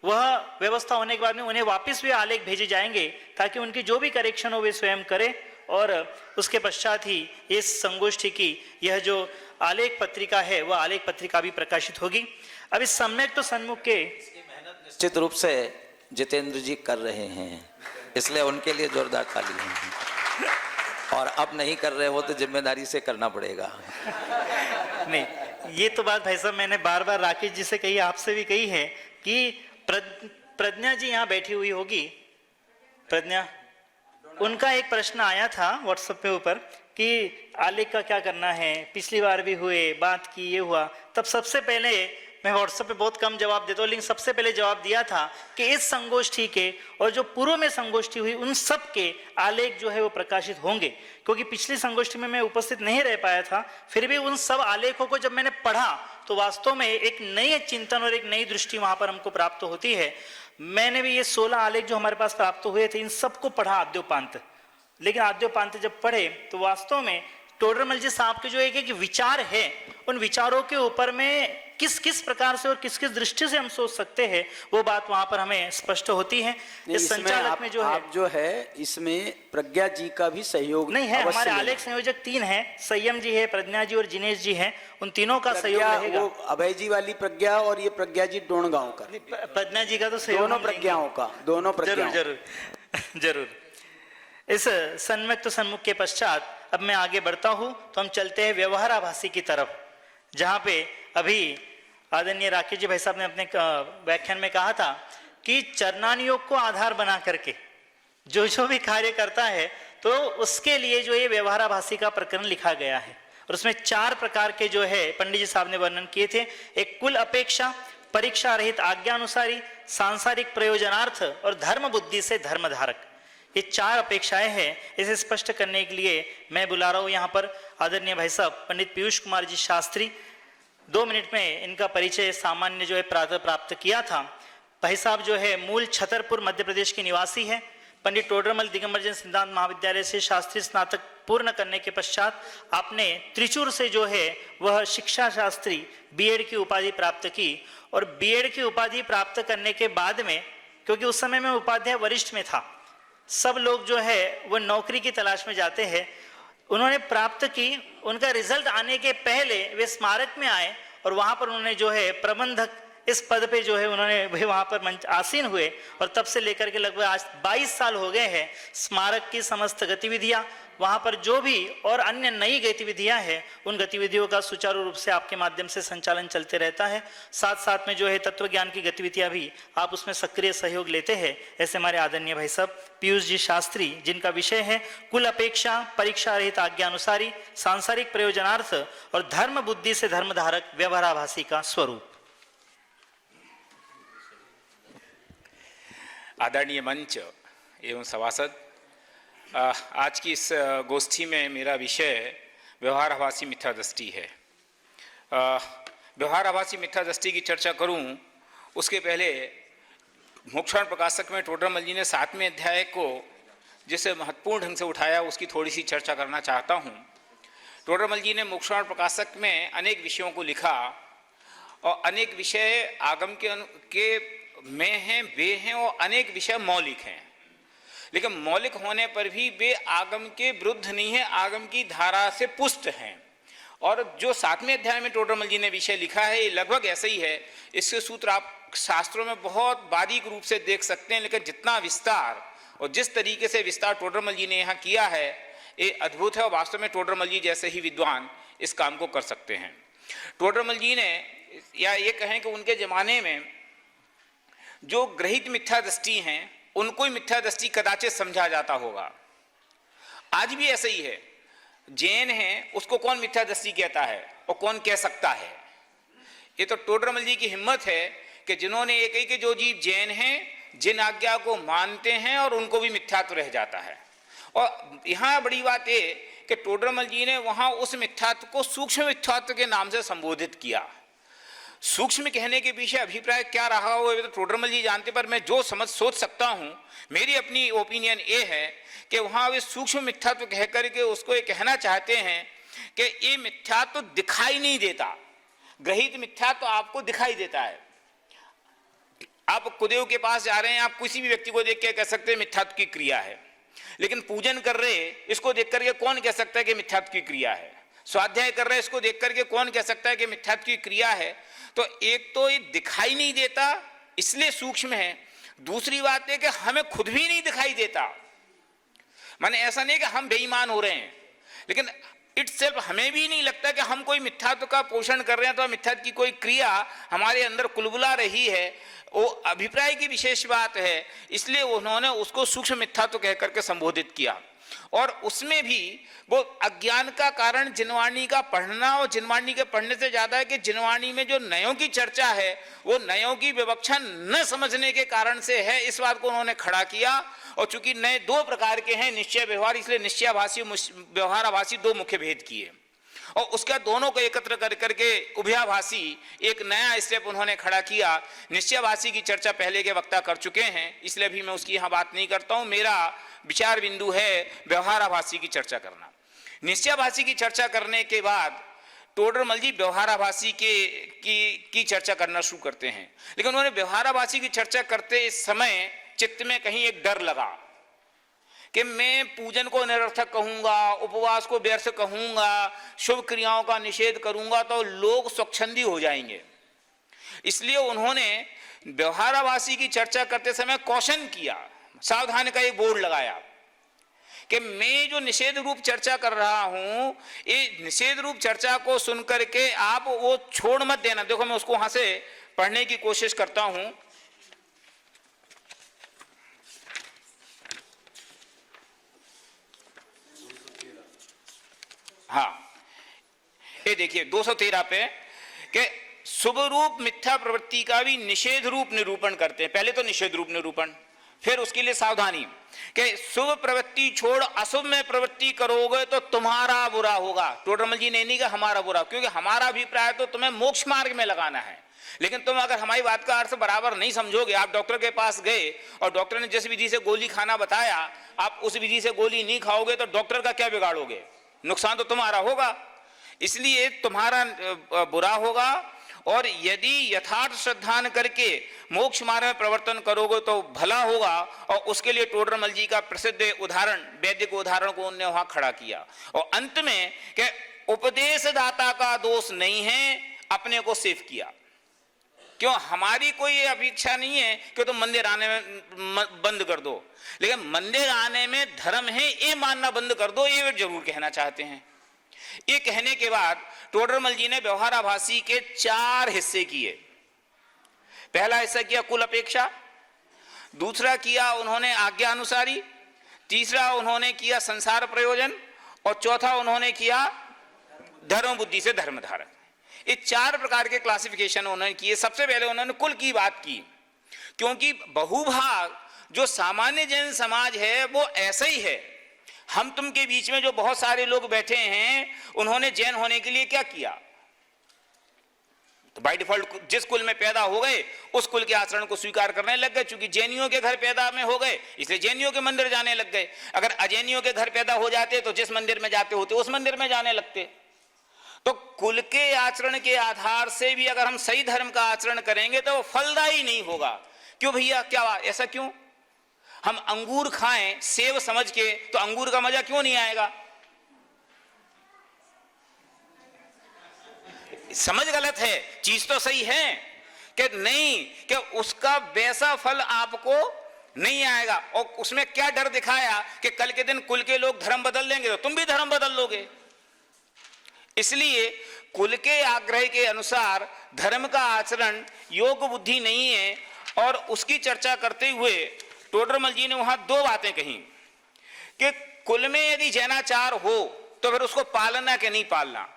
वह व्यवस्था होने के बाद में उन्हें वापस वे आलेख भेजे जाएंगे ताकि उनकी जो भी करेक्शन हो वे स्वयं करें, और उसके पश्चात ही इस संगोष्ठी की यह जो आलेख पत्रिका है वह आलेख पत्रिका भी प्रकाशित होगी। अब इस सम्यक तो सन्मुख के निश्चित रूप से जितेंद्र जी कर रहे हैं, इसलिए उनके लिए जोरदार ताली है। और अब नहीं कर रहे हो तो जिम्मेदारी से करना पड़ेगा। नहीं, ये तो बात भाई साहब मैंने बार बार राकेश जी से कही, आपसे भी कही है कि प्रज्ञा जी यहाँ बैठी हुई होगी। प्रज्ञा, उनका एक प्रश्न आया था व्हाट्सएप पे ऊपर कि आलेख का क्या करना है, पिछली बार भी हुए बात की, ये हुआ। तब सबसे पहले मैं व्हाट्सएप पे बहुत कम जवाब देता हूँ, लेकिन सबसे पहले जवाब दिया था कि इस संगोष्ठी के और जो पूर्व में संगोष्ठी हुई उन सब के आलेख जो है वो प्रकाशित होंगे। क्योंकि पिछली संगोष्ठी में मैं उपस्थित नहीं रह पाया था, फिर भी उन सब आलेखों को जब मैंने पढ़ा तो वास्तव में एक नई चिंतन और एक नई दृष्टि वहां पर हमको प्राप्त होती है। मैंने भी ये 16 आलेख जो हमारे पास प्राप्त हुए थे इन सबको पढ़ा आद्योपांत, लेकिन आद्योपांत जब पढ़े तो वास्तव में टोडरमल जी साहब के जो एक विचार है उन विचारों के ऊपर में किस किस प्रकार से और किस किस दृष्टि से हम सोच सकते हैं वो बात वहां पर हमें स्पष्ट होती है। इस संचालक में जो है आप जो है इसमें प्रज्ञा जी का भी सहयोग नहीं है। अवश्य हमारे लेना। आलेख संयोजक 3 हैं, संयम जी है, प्रज्ञा जी और जिनेश जी हैं, उन तीनों का सहयोग प्रज्ञा, रहेगा। वो अभय जी वाली प्रज्ञा और ये प्रज्ञा जी डोणगांव का, प्रज्ञा जी का तो सहयोग दोनों हम लेंगे। प्रज्ञाओं का, दोनों जरूर प्रज्ञाओं। जरूर जरूर। इस सन्मुख तो सन्मुख के पश्चात अब मैं आगे बढ़ता हूं तो हम चलते हैं व्यवहाराभासी की तरफ, जहां पे अभी आदरणीय राकेश जी भाई साहब ने अपने व्याख्यान में कहा था कि चरणान योग को आधार बना करके जो भी कार्य करता है तो उसके लिए जो ये व्यवहाराभासी का प्रकरण लिखा गया है, और उसमें 4 प्रकार के जो है पंडित जी साहब ने वर्णन किए थे। एक कुल अपेक्षा, परीक्षा रहित आज्ञानुसारी, सांसारिक प्रयोजनार्थ और धर्म बुद्धि से धर्मधारक। ये 4 अपेक्षाएं हैं। इसे स्पष्ट करने के लिए मैं बुला रहा हूं यहाँ पर आदरणीय भाई साहब पंडित पीयूष कुमार जी शास्त्री। 2 मिनट में इनका परिचय सामान्य जो है प्राप्त किया था। भाई साहब जो है मूल छतरपुर मध्य प्रदेश के निवासी है। पंडित टोडरमल दिगंबर जैन सिद्धांत महाविद्यालय से शास्त्रीय स्नातक पूर्ण करने के पश्चात आपने त्रिचूर से जो है वह शिक्षा शास्त्री बीएड की उपाधि प्राप्त की, और बीएड की उपाधि प्राप्त करने के बाद में, क्योंकि उस समय में उपाध्याय वरिष्ठ में था, सब लोग जो है वह नौकरी की तलाश में जाते हैं, उन्होंने प्राप्त की। उनका रिजल्ट आने के पहले वे स्मारक में आए और वहां पर उन्होंने जो है प्रबंधक इस पद पे जो है उन्होंने वहां पर आसीन हुए, और तब से लेकर के लगभग आज 22 साल हो गए हैं। स्मारक की समस्त गतिविधियां, वहां पर जो भी और अन्य नई गतिविधियां हैं उन गतिविधियों का सुचारू रूप से आपके माध्यम से संचालन चलते रहता है। साथ साथ में जो है तत्व ज्ञान की गतिविधियां भी आप उसमें सक्रिय सहयोग लेते हैं। ऐसे हमारे आदरणीय भाई साहब पीयूष जी शास्त्री, जिनका विषय है कुल अपेक्षा, परीक्षा रहित आज्ञानुसारी, सांसारिक प्रयोजनार्थ और धर्म बुद्धि से धर्मधारक व्यवहाराभासी का स्वरूप। आदरणीय मंच एवं सभासद, आज की इस गोष्ठी में मेरा विषय व्यवहाराभासी मिथ्या दृष्टि है। व्यवहाराभासी मिथ्या दृष्टि की चर्चा करूं उसके पहले मोक्षण प्रकाशक में टोडरमल जी ने 7वें अध्याय को जिसे महत्वपूर्ण ढंग से उठाया उसकी थोड़ी सी चर्चा करना चाहता हूं। टोडरमल जी ने मोक्षण प्रकाशक में अनेक विषयों को लिखा और अनेक विषय आगम के में हैं, वे हैं, और अनेक विषय मौलिक हैं, लेकिन मौलिक होने पर भी वे आगम के विरुद्ध नहीं है, आगम की धारा से पुष्ट हैं। और जो 7वें अध्याय में टोडरमल जी ने विषय लिखा है ये लगभग ऐसा ही है। इसके सूत्र आप शास्त्रों में बहुत बारीक रूप से देख सकते हैं, लेकिन जितना विस्तार और जिस तरीके से विस्तार टोडरमल जी ने यहाँ किया है ये अद्भुत है, और वास्तव में टोडरमल जी जैसे ही विद्वान इस काम को कर सकते हैं। टोडरमल जी ने, या ये कहें कि उनके जमाने में जो ग्रहित मिथ्या दृष्टि हैं उनको ही मिथ्या दृष्टि कदाचित समझा जाता होगा। आज भी ऐसा ही है। जैन है उसको कौन मिथ्या दृष्टि कहता है और कौन कह सकता है? ये तो टोडरमल जी की हिम्मत है कि जिन्होंने एक ही के जो जीव जैन हैं जिन आज्ञा को मानते हैं और उनको भी मिथ्यात्व रह जाता है। और यहाँ बड़ी बात ये कि टोडरमल जी ने वहां उस मिथ्यात्व को सूक्ष्म मिथ्यात्व के नाम से संबोधित किया। सूक्ष्म कहने के पीछे अभिप्राय क्या रहा हो तो टोडरमल जी जानते, पर मैं जो सोच सकता हूं, मेरी अपनी ओपिनियन ये है कि वहां वे सूक्ष्म मिथ्यात्व कह करके उसको ये कहना चाहते हैं कि ये मिथ्यात्व दिखाई नहीं देता, ग्रहित मिथ्यात्व आपको दिखाई देता है। आप कुदेव के पास जा रहे हैं, आप किसी भी व्यक्ति को देख के कह सकते हैं मिथ्यात्व की क्रिया है, लेकिन पूजन कर रहे इसको देख करके कौन कह सकता है कि मिथ्यात्व की क्रिया है? स्वाध्याय कर रहे इसको देख करके कौन कह सकता है कि मिथ्यात्व की क्रिया है? तो एक तो ये दिखाई नहीं देता इसलिए सूक्ष्म है, दूसरी बात है कि हमें खुद भी नहीं दिखाई देता। माने ऐसा नहीं कि हम बेईमान हो रहे हैं, लेकिन इटसेल्फ हमें भी नहीं लगता कि हम कोई मिथ्यात्व का पोषण कर रहे हैं, तो मिथ्यात्व की कोई क्रिया हमारे अंदर कुलबुला रही है। वो अभिप्राय की विशेष बात है, इसलिए उन्होंने उसको सूक्ष्म मिथ्यात्व कह करके संबोधित किया। और उसमें भी वो अज्ञान का कारण जिनवाणी का पढ़ना, और जिनवाणी के पढ़ने से ज्यादा है कि जिनवाणी में जो नयों की चर्चा है वो नयों की विवक्षा न समझने के कारण से है, इस बात को उन्होंने खड़ा किया। और चूंकि नए दो प्रकार के हैं, निश्चय व्यवहार, इसलिए निश्चयाभासी व्यवहाराभासी दो मुख्य भेद किए, और उसका दोनों को एकत्र कर करके उभयाभासी एक नया स्टेप उन्होंने खड़ा किया। निश्चयाभासी की चर्चा पहले के वक्ता कर चुके हैं, इसलिए भी मैं उसकी यहाँ बात नहीं करता हूँ। मेरा विचार बिंदु है व्यवहाराभासी की चर्चा करना। निश्चयाभासी की चर्चा करने के बाद टोडरमल जी व्यवहाराभासी की चर्चा करना शुरू करते हैं, लेकिन उन्होंने व्यवहाराभासी की चर्चा करते समय चित्त में कहीं एक डर लगा कि मैं पूजन को निरर्थक कहूंगा, उपवास को व्यर्थ कहूंगा, शुभ क्रियाओं का निषेध करूंगा तो लोग स्वच्छंदी हो जाएंगे। इसलिए उन्होंने व्यवहाराभासी की चर्चा करते समय कौशन किया, सावधान का एक बोर्ड लगाया कि मैं जो निषेध रूप चर्चा कर रहा हूं, ये निषेध रूप चर्चा को सुनकर के आप वो छोड़ मत देना। देखो मैं उसको वहां से पढ़ने की कोशिश करता हूं। हाँ, ये देखिए 213 पे कि शुभ रूप मिथ्या प्रवृत्ति का भी निषेध रूप निरूपण करते हैं। पहले तो निषेध रूप निरूपण, फिर उसके लिए सावधानी कि शुभ प्रवृत्ति छोड़ अशुभ में प्रवृत्ति करोगे तो तुम्हारा बुरा होगा। टोडरमल जी ने नहीं कहा हमारा बुरा, क्योंकि हमारा अभिप्राय तो तुम्हें मोक्ष मार्ग में लगाना है, लेकिन तुम अगर हमारी बात का अर्थ बराबर नहीं समझोगे, आप डॉक्टर के पास गए और डॉक्टर ने जिस विधि से गोली खाना बताया, आप उस विधि से गोली नहीं खाओगे तो डॉक्टर का क्या बिगाड़ोगे? नुकसान तो तुम्हारा होगा, इसलिए तुम्हारा बुरा होगा। और यदि यथार्थ श्रद्धान करके मोक्ष मार्ग में प्रवर्तन करोगे तो भला होगा। और उसके लिए टोडरमल जी का प्रसिद्ध उदाहरण, वैदिक उदाहरण को उन्होंने वहां खड़ा किया। और अंत में कि उपदेशदाता का दोष नहीं है, अपने को सेफ किया। क्यों? हमारी कोई अपेक्षा नहीं है कि तुम मंदिर आने में बंद कर दो, लेकिन मंदिर आने में धर्म है ये मानना बंद कर दो, ये जरूर कहना चाहते हैं। ये कहने के बाद टोडरमल जी ने व्यवहाराभासी के 4 हिस्से किए। पहला हिस्सा किया कुल अपेक्षा, दूसरा किया उन्होंने आज्ञा अनुसारी, तीसरा उन्होंने किया संसार प्रयोजन, और चौथा उन्होंने किया धर्म बुद्धि से धर्म धारक। ये 4 प्रकार के क्लासिफिकेशन उन्होंने किए। सबसे पहले उन्होंने कुल की बात की, क्योंकि बहुभाग जो सामान्य जैन समाज है वो ऐसा ही है। हम तुम के बीच में जो बहुत सारे लोग बैठे हैं, उन्होंने जैन होने के लिए क्या किया? तो बाय डिफॉल्ट जिस कुल में पैदा हो गए उस कुल के आचरण को स्वीकार करने लग गए। चूंकि जैनियों के घर पैदा में हो गए इसलिए जैनियों के मंदिर जाने लग गए। अगर अजैनियों के घर पैदा हो जाते तो जिस मंदिर में जाते होते उस मंदिर में जाने लगते। तो कुल के आचरण के आधार से भी अगर हम सही धर्म का आचरण करेंगे तो वो फलदायी नहीं होगा। क्यों भैया, क्या ऐसा क्यों? हम अंगूर खाएं सेब समझ के तो अंगूर का मजा क्यों नहीं आएगा? समझ गलत है, चीज तो सही है कि नहीं, कि उसका वैसा फल आपको नहीं आएगा। और उसमें क्या डर दिखाया कि कल के दिन कुल के लोग धर्म बदल लेंगे तो तुम भी धर्म बदल लोगे। इसलिए कुल के आग्रह के अनुसार धर्म का आचरण योग बुद्धि नहीं है। और उसकी चर्चा करते हुए टोडरमल जी ने वहां 2 बातें कही कि कुल में यदि जैनाचार हो तो फिर उसको पालना के नहीं पालना।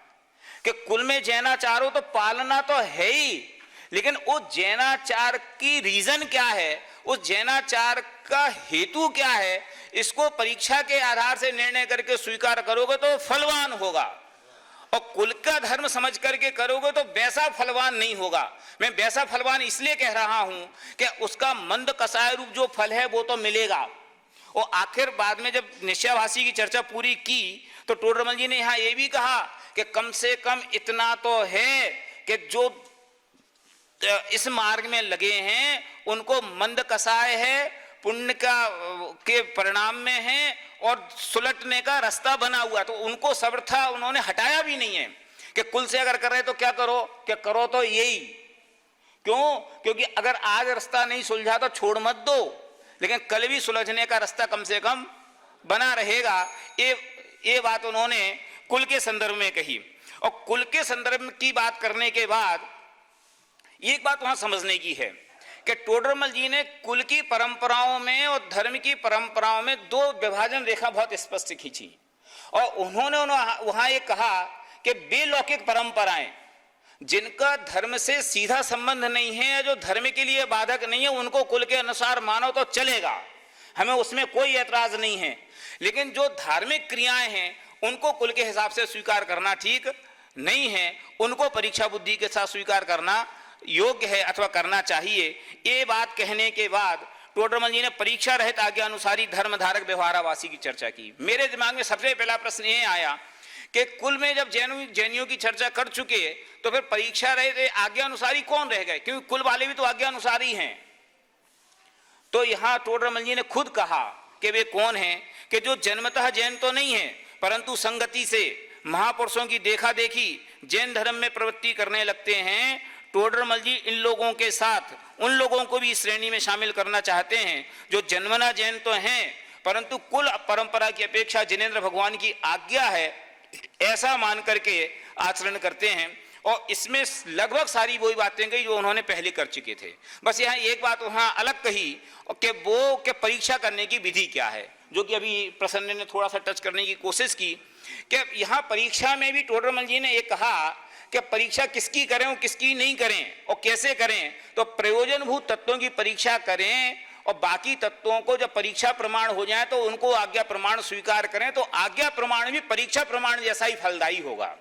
कि कुल में जैनाचार हो तो पालना तो है ही, लेकिन वो जैनाचार की रीजन क्या है, उस जैनाचार का हेतु क्या है, इसको परीक्षा के आधार से निर्णय करके स्वीकार करोगे तो फलवान होगा, और कुल का धर्म समझ करके करोगे तो वैसा फलवान नहीं होगा। मैं वैसा फलवान इसलिए कह रहा हूं कि उसका मंद कसाय रूप जो फल है वो तो मिलेगा। और आखिर बाद में जब निश्चयाभासी की चर्चा पूरी की तो टोडरमल जी ने यहां ये भी कहा कि कम से कम इतना तो है कि जो इस मार्ग में लगे हैं उनको मंद कसाय है, पुण्य के परिणाम में है और सुलटने का रास्ता बना हुआ, तो उनको सर्वथा उन्होंने हटाया भी नहीं है कि कुल से अगर कर रहे तो क्या करो, क्या करो तो यही। क्यों? क्योंकि अगर आज रास्ता नहीं सुलझा तो छोड़ मत दो, लेकिन कल भी सुलझने का रास्ता कम से कम बना रहेगा। ये बात उन्होंने कुल के संदर्भ में कही। और कुल के संदर्भ की बात करने के बाद एक बात वहां समझने की है कि टोडरमल जी ने कुल की परंपराओं में और धर्म की परंपराओं में दो विभाजन रेखा बहुत स्पष्ट खींची, और उन्होंने वहां ये कहा कि बेलौकिक परंपराएं जिनका धर्म से सीधा संबंध नहीं है, जो धर्म के लिए बाधक नहीं है, उनको कुल के अनुसार मानो तो चलेगा, हमें उसमें कोई ऐतराज नहीं है। लेकिन जो धार्मिक क्रियाएं हैं उनको कुल के हिसाब से स्वीकार करना ठीक नहीं है, उनको परीक्षा बुद्धि के साथ स्वीकार करना योग्य है अथवा करना चाहिए। ये बात कहने के बाद टोडरमल जी ने परीक्षा रहित आज्ञा अनुसारी धर्म धारक व्यवहारावासी की चर्चा की। मेरे दिमाग में सबसे पहला प्रश्न ये आया कि कुल में जब जैनियों की चर्चा कर चुके तो फिर परीक्षा रहित आज्ञा अनुसारी कौन रह गए, क्योंकि कुल वाले भी तो आज्ञा अनुसारी हैं। तो यहां टोडरमल जी ने खुद कहा कि वे कौन हैं, कि जो जन्मतः जैन तो नहीं है परंतु संगति से महापुरुषों की देखा देखी जैन धर्म में प्रवृत्ति करने लगते हैं। टोडरमल जी इन लोगों के साथ उन लोगों को भी इस श्रेणी में शामिल करना चाहते हैं जो जन्मना जैन तो हैं परंतु कुल परंपरा की अपेक्षा जिनेंद्र भगवान की आज्ञा है ऐसा मान करके आचरण करते हैं। और इसमें लगभग सारी वही बातें कही जो उन्होंने पहले कर चुके थे। बस यहाँ एक बात वहां अलग कही कि वो कि परीक्षा करने की विधि क्या है, जो कि अभी प्रसन्न ने थोड़ा सा टच करने की कोशिश की कि यहाँ परीक्षा में भी टोडरमल जी ने ये कहा कि परीक्षा किसकी करें और किसकी नहीं करें और कैसे करें। तो प्रयोजनभूत तत्वों की परीक्षा करें और बाकी तत्वों को जब परीक्षा प्रमाण हो जाए तो उनको आज्ञा प्रमाण स्वीकार करें, तो आज्ञा प्रमाण भी परीक्षा प्रमाण जैसा ही फलदायी होगा।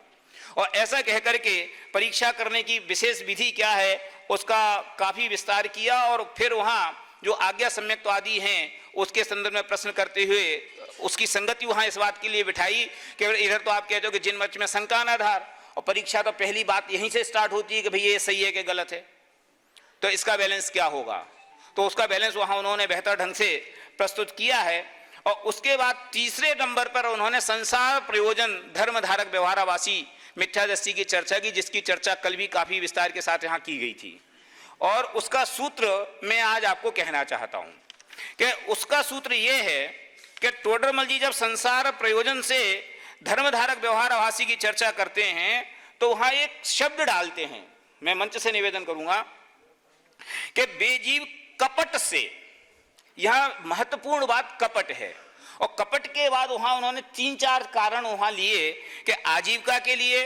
और ऐसा कह करके परीक्षा करने की विशेष विधि क्या है उसका काफी विस्तार किया, और फिर वहां जो आज्ञा सम्यक्त्वादि हैं उसके संदर्भ में प्रश्न करते हुए उसकी संगति वहां इस बात के लिए बिठाई कि इधर तो आप कहते हो कि जिन मच में शंका न आधार, और परीक्षा तो पहली बात यहीं से स्टार्ट होती है कि भाई ये सही है कि गलत है, तो इसका बैलेंस क्या होगा। तो उसका बैलेंस वहां उन्होंने बेहतर ढंग से प्रस्तुत किया है। और उसके बाद तीसरे नंबर पर उन्होंने संसार प्रयोजन धर्म धारक व्यवहारावासी मिथ्या दृष्टि की चर्चा की, जिसकी चर्चा कल भी काफी विस्तार के साथ यहाँ की गई थी। और उसका सूत्र मैं आज आपको कहना चाहता हूं कि उसका सूत्र यह है कि टोडरमल जी जब संसार प्रयोजन से धर्मधारक व्यवहाराभासी की चर्चा करते हैं तो वहां एक शब्द डालते हैं, मैं मंच से निवेदन करूंगा कि बेजीव कपट से, यहां महत्वपूर्ण बात कपट है। और कपट के बाद वहां उन्होंने 3-4 कारण वहां लिए कि आजीविका के लिए,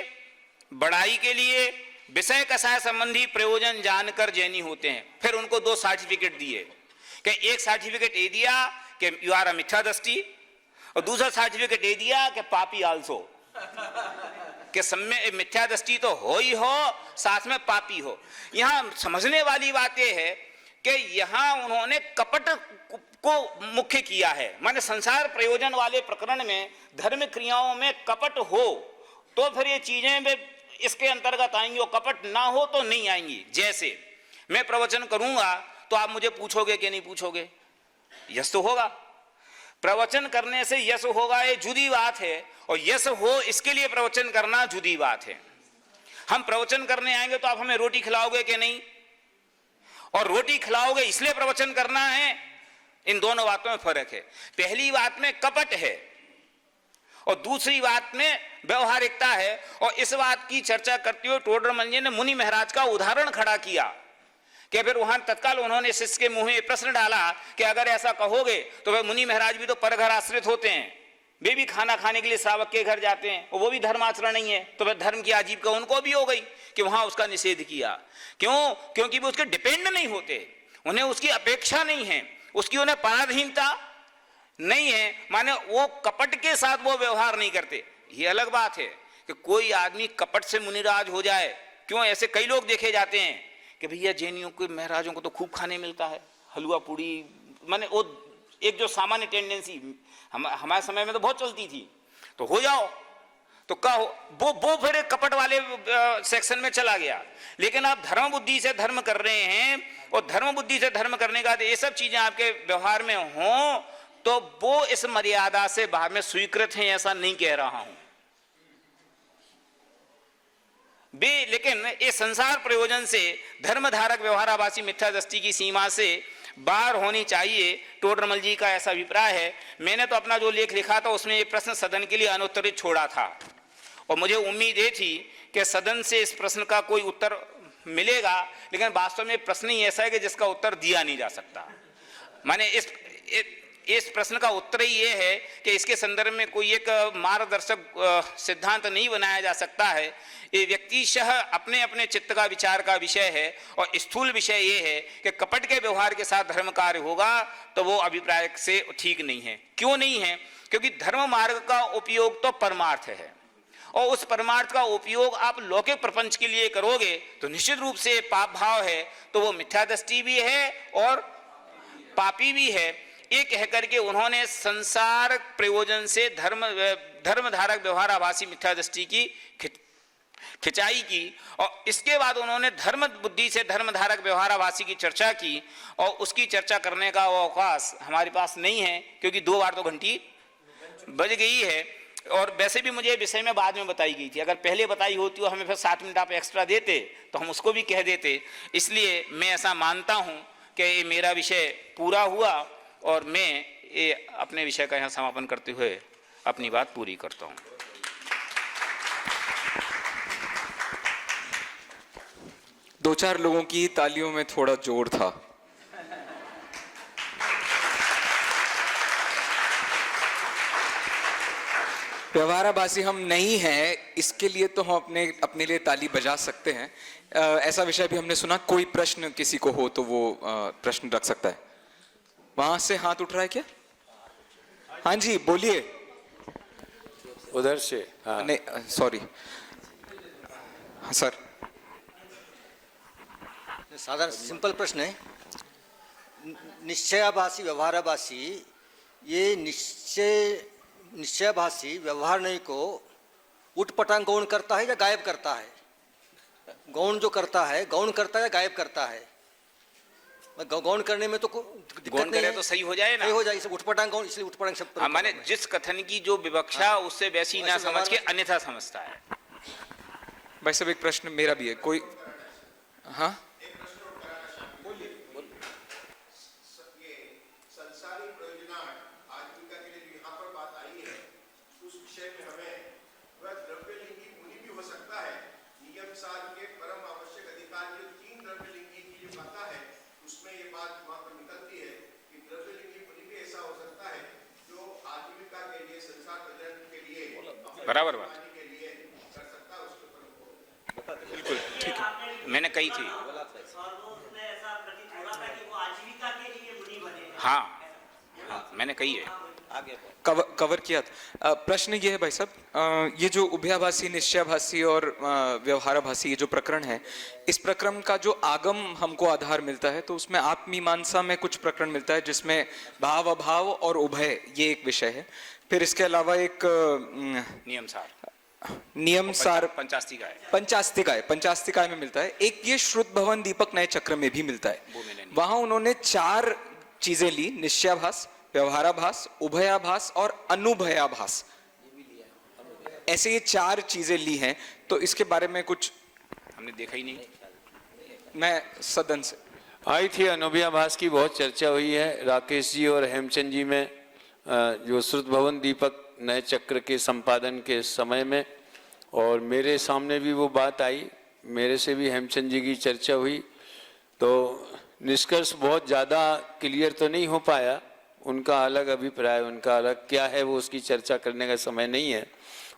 बड़ाई के लिए, विषय कषाय संबंधी प्रयोजन जानकर जैनी होते हैं। फिर उनको 2 सर्टिफिकेट दिए कि एक सर्टिफिकेट ये दिया कि यू आर अ मिथ्या दृष्टि, और दूसरा सर्टिफिकेट ये दिया कि पापी आल्सो, कि समय मिथ्या दृष्टि तो हो ही हो साथ में पापी हो। यहां समझने वाली बात यह है कि यहां उन्होंने कपट को मुख्य किया है, माने संसार प्रयोजन वाले प्रकरण में धर्म क्रियाओं में कपट हो तो फिर ये चीजें इसके अंतर्गत आएंगी, और कपट ना हो तो नहीं आएंगी। जैसे मैं प्रवचन करूंगा तो आप मुझे पूछोगे कि नहीं पूछोगे, यस तो होगा। प्रवचन करने से यस होगा ये जुदी बात है, और यस हो इसके लिए प्रवचन करना जुदी बात है। हम प्रवचन करने आएंगे तो आप हमें रोटी खिलाओगे कि नहीं, और रोटी खिलाओगे इसलिए प्रवचन करना है, इन दोनों बातों में फर्क है। पहली बात में कपट है और दूसरी बात में व्यवहारिकता है। और इस बात की चर्चा करते हुए टोडरमल जी ने मुनि महाराज का उदाहरण खड़ा किया कि फिर वहां तत्काल उन्होंने शिष्य के मुंह में प्रश्न डाला कि अगर ऐसा कहोगे तो भाई मुनि महाराज भी तो परघर आश्रित होते हैं, वे भी खाना खाने के लिए श्रावक के घर जाते हैं, और वो भी धर्माचरण नहीं है, तो फिर धर्म की आजीविका उनको भी हो गई कि वहां उसका निषेध किया। क्यों? क्योंकि वो उसके डिपेंड नहीं होते, उन्हें उसकी अपेक्षा नहीं है, उसकी उन्हें पराधीनता नहीं है, माने वो कपट के साथ वो व्यवहार नहीं करते। ये अलग बात है कि कोई आदमी कपट से मुनिराज हो जाए। क्यों? ऐसे कई लोग देखे जाते हैं कि भैया जैनियों के महाराजों को तो खूब खाने मिलता है, हलवा पूड़ी, माने वो एक जो सामान्य टेंडेंसी हमारे समय में तो बहुत चलती थी, तो हो जाओ तो कहो, वो फिर एक कपट वाले सेक्शन में चला गया। लेकिन आप धर्म बुद्धि से धर्म कर रहे हैं, और धर्म बुद्धि से धर्म करने का ये सब चीजें आपके व्यवहार में हों, तो वो इस मर्यादा से बाहर में स्वीकृत हैं, ऐसा नहीं कह रहा हूं बे। लेकिन इस संसार प्रयोजन से धर्मधारक व्यवहाराभासी मिथ्या दृष्टि की सीमा से बाहर होनी चाहिए, टोडरमल जी का ऐसा अभिप्राय है। मैंने तो अपना जो लेख लिखा था उसमें एक प्रश्न सदन के लिए अनुत्तरित छोड़ा था, और मुझे उम्मीद ये थी कि सदन से इस प्रश्न का कोई उत्तर मिलेगा, लेकिन वास्तव में प्रश्न ही ऐसा है कि जिसका उत्तर दिया नहीं जा सकता। माने इस प्रश्न का उत्तर ही ये है कि इसके संदर्भ में कोई एक मार्गदर्शक सिद्धांत नहीं बनाया जा सकता है। ये व्यक्तिशः अपने अपने चित्त का विचार का विषय है, और स्थूल विषय ये है कि कपट के व्यवहार के साथ धर्म कार्य होगा तो वो अभिप्राय से ठीक नहीं है। क्यों नहीं है? क्योंकि धर्म मार्ग का उपयोग तो परमार्थ है, और उस परमार्थ का उपयोग आप लौकिक प्रपंच के लिए करोगे तो निश्चित रूप से पाप भाव है, तो वो मिथ्या दृष्टि भी है और पापी भी है। ये कहकर के उन्होंने संसार प्रयोजन से धर्मधारक व्यवहाराभासी मिथ्या दृष्टि की खिंचाई की, और इसके बाद उन्होंने धर्म बुद्धि से धर्मधारक व्यवहाराभासी की चर्चा की, और उसकी चर्चा करने का वो अवकाश हमारे पास नहीं है, क्योंकि 2 बार तो घंटी बज गई है। और वैसे भी मुझे विषय में बाद में बताई गई थी, अगर पहले बताई होती और हमें फिर 7 मिनट आप एक्स्ट्रा देते तो हम उसको भी कह देते। इसलिए मैं ऐसा मानता हूं कि ये मेरा विषय पूरा हुआ, और मैं ये अपने विषय का यहाँ समापन करते हुए अपनी बात पूरी करता हूँ। दो चार लोगों की तालियों में थोड़ा जोर था। व्यवहाराभासी हम नहीं हैं, इसके लिए तो हम अपने लिए ताली बजा सकते हैं। ऐसा विषय भी हमने सुना। कोई प्रश्न किसी को हो तो वो प्रश्न रख सकता है। वहां से हाथ उठ रहा है क्या? हाँ जी बोलिए। उधर से। हाँ। नहीं सॉरी। हाँ सर। साधारण सिंपल प्रश्न है। निश्चयाभासी व्यवहाराभासी, ये निश्चयाभासी व्यवहार नहीं को उठपटांग गौण करता है या गायब करता है? गौण जो करता है, गौण करता है या गायब करता है? गौण करने में तो गौण करे तो सही हो जाए ना, सही हो जाए। उठपटांग गौण, इसलिए उठपटांग शब्द माने जिस कथन की जो विवक्षा उससे वैसी ना समझ के अन्यथा समझता है। भाई साहब एक प्रश्न मेरा भी है। कोई? हाँ बराबर बात, बिल्कुल ठीक है, मैंने कही थी। हाँ हाँ मैंने कही है, कवर किया था। प्रश्न ये है भाई साहब, ये जो उभयाभासी, निश्चयाभासी और व्यवहाराभासी ये जो प्रकरण है, इस प्रकरण का जो आगम हमको आधार मिलता है, तो उसमें आत्मीमांसा में कुछ प्रकरण मिलता है जिसमें भाव अभाव और उभय ये एक विषय है। फिर इसके अलावा एक नियम सार पंचास्तिकाय में मिलता है। एक ये श्रुत भवन दीपक नए चक्र में भी मिलता है। वहां उन्होंने 4 चीजें ली, निश्चयाभास, व्यवहाराभास, उभयाभास और अनुभयाभास। ऐसे ये 4 चीजें ली हैं, तो इसके बारे में कुछ हमने देखा ही नहीं। मैं सदन से आई थी। अनुभयाभास की बहुत चर्चा हुई है राकेश जी और हेमचंद जी में, जो श्रुत भवन दीपक नए चक्र के संपादन के समय में, और मेरे सामने भी वो बात आई, मेरे से भी हेमचंद जी की चर्चा हुई। तो निष्कर्ष बहुत ज़्यादा क्लियर तो नहीं हो पाया, उनका अलग अभिप्राय, उनका अलग क्या है वो उसकी चर्चा करने का समय नहीं है।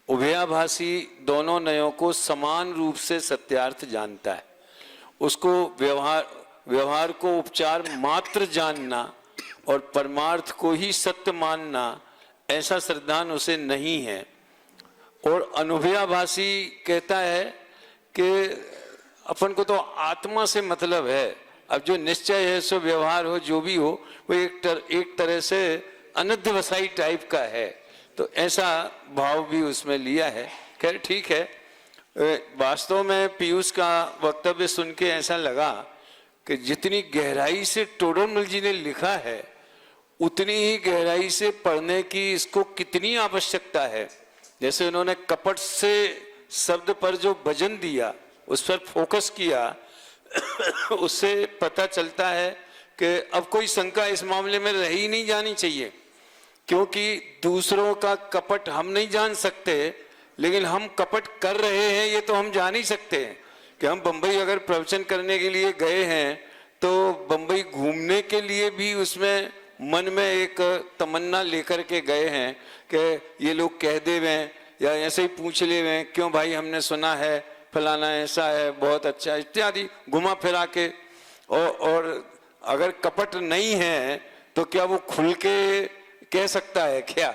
उभयाभासी दोनों नयों को समान रूप से सत्यार्थ जानता है। उसको व्यवहार को उपचार मात्र जानना और परमार्थ को ही सत्य मानना, ऐसा श्रद्धान उसे नहीं है। और अनुभयाभासी कहता है कि अपन को तो आत्मा से मतलब है, अब जो निश्चय है सो व्यवहार हो जो भी हो वो एक तरह से अनध्यवसायी टाइप का है, तो ऐसा भाव भी उसमें लिया है। खैर ठीक है, वास्तव में पीयूष का वक्तव्य सुन के ऐसा लगा कि जितनी गहराई से टोडरमल जी ने लिखा है उतनी ही गहराई से पढ़ने की इसको कितनी आवश्यकता है। जैसे उन्होंने कपट से शब्द पर जो वजन दिया, उस पर फोकस किया, उससे पता चलता है कि अब कोई शंका इस मामले में रह ही नहीं जानी चाहिए, क्योंकि दूसरों का कपट हम नहीं जान सकते, लेकिन हम कपट कर रहे हैं ये तो हम जान ही सकते हैं। कि हम बंबई अगर प्रवचन करने के लिए गए हैं तो बंबई घूमने के लिए भी उसमें मन में एक तमन्ना लेकर के गए हैं कि ये लोग कह दे वे या ऐसे ही पूछ ले वे, क्यों भाई हमने सुना है फलाना ऐसा है बहुत अच्छा इत्यादि घुमा फिरा के। और अगर कपट नहीं है तो क्या वो खुल के कह सकता है क्या?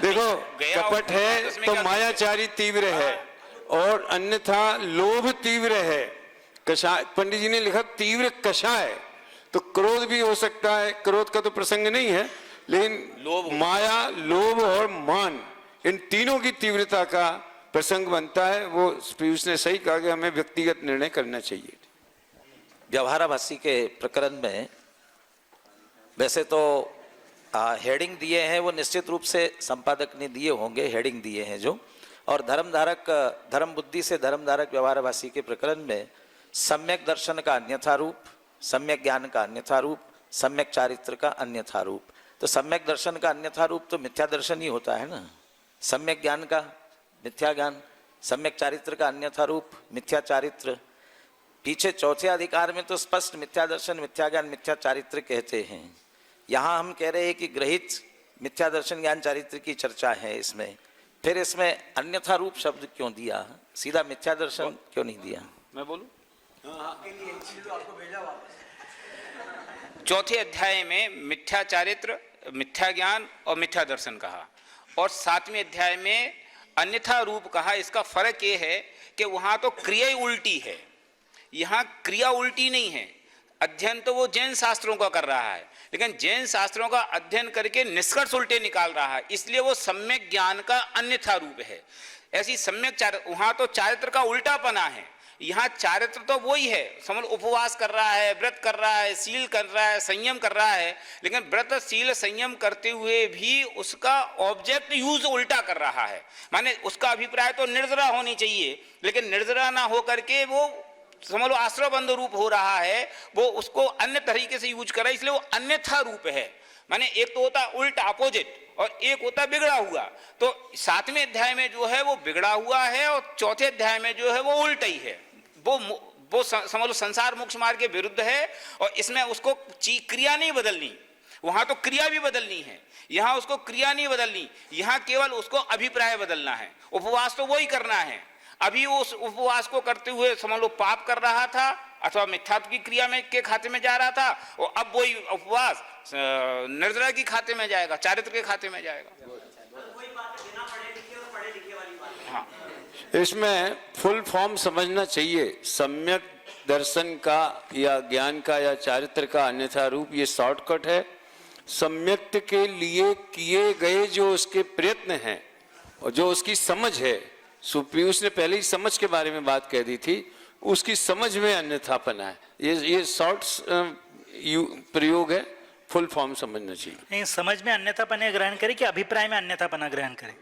देखो कपट है तो मायाचारी तीव्र है और अन्यथा लोभ तीव्र है। कषाय, पंडित जी ने लिखा तीव्र कषाय, तो क्रोध भी हो सकता है, क्रोध का तो प्रसंग नहीं है, लेकिन माया, लोभ और मान, इन तीनों की तीव्रता का प्रसंग बनता है। वो पीयूष ने सही कहा कि हमें व्यक्तिगत निर्णय करना चाहिए। व्यवहाराभासी के प्रकरण में वैसे तो हेडिंग दिए हैं, वो निश्चित रूप से संपादक ने दिए होंगे, हेडिंग दिए हैं जो, और धर्म बुद्धि से धर्मधारक व्यवहाराभासी के प्रकरण में सम्यक दर्शन का अन्यथा रूप, सम्यक ज्ञान का अन्यथा रूप, सम्यक चारित्र का अन्यथा रूप। तो सम्यक दर्शन का अन्यथा रूप तो मिथ्या दर्शन ही होता है ना, सम्यक ज्ञान का मिथ्या ज्ञान, सम्यक चारित्र का अन्यथा रूप मिथ्या चारित्र। पीछे चौथे अधिकार में तो स्पष्ट मिथ्या दर्शन, मिथ्या ज्ञान, मिथ्या चारित्र कहते हैं। यहाँ हम कह रहे हैं कि ग्रहित मिथ्या दर्शन ज्ञान चारित्र की चर्चा है इसमें, फिर इसमें अन्यथा रूप शब्द क्यों दिया, सीधा मिथ्या दर्शन क्यों नहीं दिया? मैं बोलूं? चौथे अध्याय में मिथ्या चारित्र, मिथ्या ज्ञान और मिथ्या दर्शन कहा, और सातवें अध्याय में अन्यथा रूप कहा। इसका फर्क ये है कि वहां तो क्रिया उल्टी है, यहाँ क्रिया उल्टी नहीं है। अध्ययन तो वो जैन शास्त्रों का कर रहा है, लेकिन जैन शास्त्रों का अध्ययन करके निष्कर्ष उल्टे निकाल रहा है, इसलिए वो सम्यक ज्ञान का अन्यथा रूप है। ऐसी सम्यक चारित्र, वहां तो चारित्र का उल्टापना है, यहाँ चारित्र तो वही है। समझ, उपवास कर रहा है, व्रत कर रहा है, शील कर रहा है, संयम कर रहा है, लेकिन व्रत शील संयम करते हुए भी उसका ऑब्जेक्ट यूज उल्टा कर रहा है। माने उसका अभिप्राय तो निर्जरा होनी चाहिए, लेकिन निर्जरा ना हो करके वो समझ लो आश्रय बंध रूप हो रहा है, वो उसको अन्य तरीके से यूज कर रहा है, इसलिए वो अन्यथा रूप है। माने एक तो होता उल्टा अपोजिट और एक होता बिगड़ा हुआ। तो सातवें अध्याय में जो है वो बिगड़ा हुआ है और चौथे अध्याय में जो है वो उल्टा ही है। वो समझ लो संसार मोक्ष मार्ग के विरुद्ध है, और इसमें उसको क्रिया नहीं बदलनी, वहां तो क्रिया भी बदलनी है, यहाँ उसको क्रिया नहीं बदलनी, यहाँ केवल उसको अभिप्राय बदलना है। उपवास तो वही करना है, अभी वो उस उपवास को करते हुए समझ लो पाप कर रहा था अथवा मिथ्यात्व की क्रिया में के खाते में जा रहा था, और अब वही उपवास निर्जरा की खाते में जाएगा, चारित्र के खाते में जाएगा। हाँ, इसमें फुल फॉर्म समझना चाहिए। सम्यक दर्शन का या ज्ञान का या चारित्र का अन्यथा रूप, ये शॉर्टकट है। सम्यक्त के लिए किए गए जो उसके प्रयत्न हैं और जो उसकी समझ है, सुपीयूष ने पहले ही समझ के बारे में बात कह दी थी, उसकी समझ में अन्यथापना है। ये शॉर्ट प्रयोग है, फुल फॉर्म समझना चाहिए। नहीं, समझ में अन्यथापना ग्रहण करे कि अभिप्राय में अन्यथापना ग्रहण करे?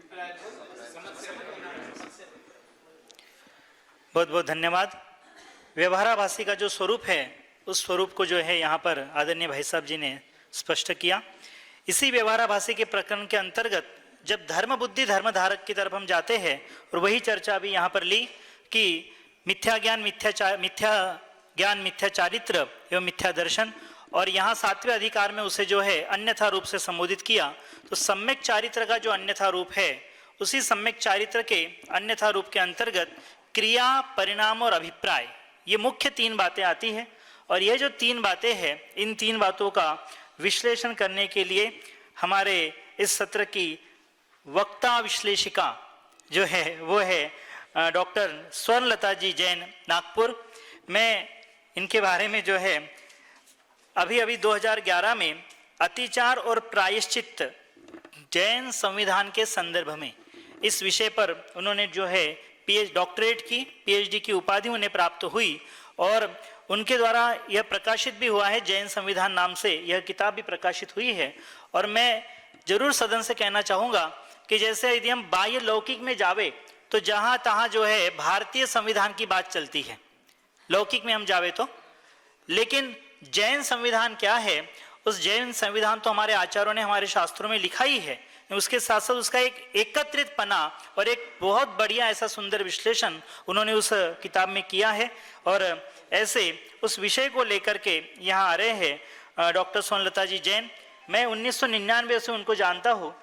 बहुत बहुत धन्यवाद। व्यवहाराभासी का जो स्वरूप है उस स्वरूप को जो है यहाँ पर आदरणीय भाई साहब जी ने स्पष्ट किया। इसी व्यवहाराभासी के प्रकरण के अंतर्गत जब धर्म बुद्धि धर्मधारक की तरफ हम जाते हैं, और वही चर्चा अभी यहाँ पर ली कि मिथ्या ज्ञान मिथ्या चारित्र एवं मिथ्या दर्शन, और यहाँ सातवें अधिकार में उसे जो है अन्यथा रूप से संबोधित किया। तो सम्यक चारित्र का जो अन्यथा रूप है, उसी सम्यक चारित्र के अन्यथा रूप के अंतर्गत क्रिया, परिणाम और अभिप्राय, ये मुख्य तीन बातें आती हैं। और ये जो 3 बातें हैं, इन 3 बातों का विश्लेषण करने के लिए हमारे इस सत्र की वक्ता विश्लेषिका जो है वो है डॉक्टर स्वर्णलता जी जैन, नागपुर। मैं इनके बारे में जो है अभी 2011 में अतिचार और प्रायश्चित जैन संविधान के संदर्भ में इस विषय पर उन्होंने जो है डॉक्टरेट की, पीएचडी की उपाधि उन्हें प्राप्त हुई और उनके द्वारा यह प्रकाशित भी हुआ है, जैन संविधान नाम से यह किताब भी प्रकाशित हुई है। और मैं जरूर सदन से कहना चाहूँगा कि जैसे यदि हम बाह्य लौकिक में जावे तो जहाँ तहाँ जो है भारतीय संविधान की बात चलती है, लौकिक में हम जावे तो, लेकिन जैन संविधान क्या है, उस जैन संविधान तो हमारे आचार्यों ने हमारे शास्त्रों में लिखा ही है, उसके साथ साथ उसका एक एकत्रित पना और एक बहुत बढ़िया ऐसा सुंदर विश्लेषण उन्होंने उस किताब में किया है। और ऐसे उस विषय को लेकर के यहाँ आ रहे हैं डॉक्टर स्वर्णलता जी जैन। मैं 1999 से उनको जानता हूँ,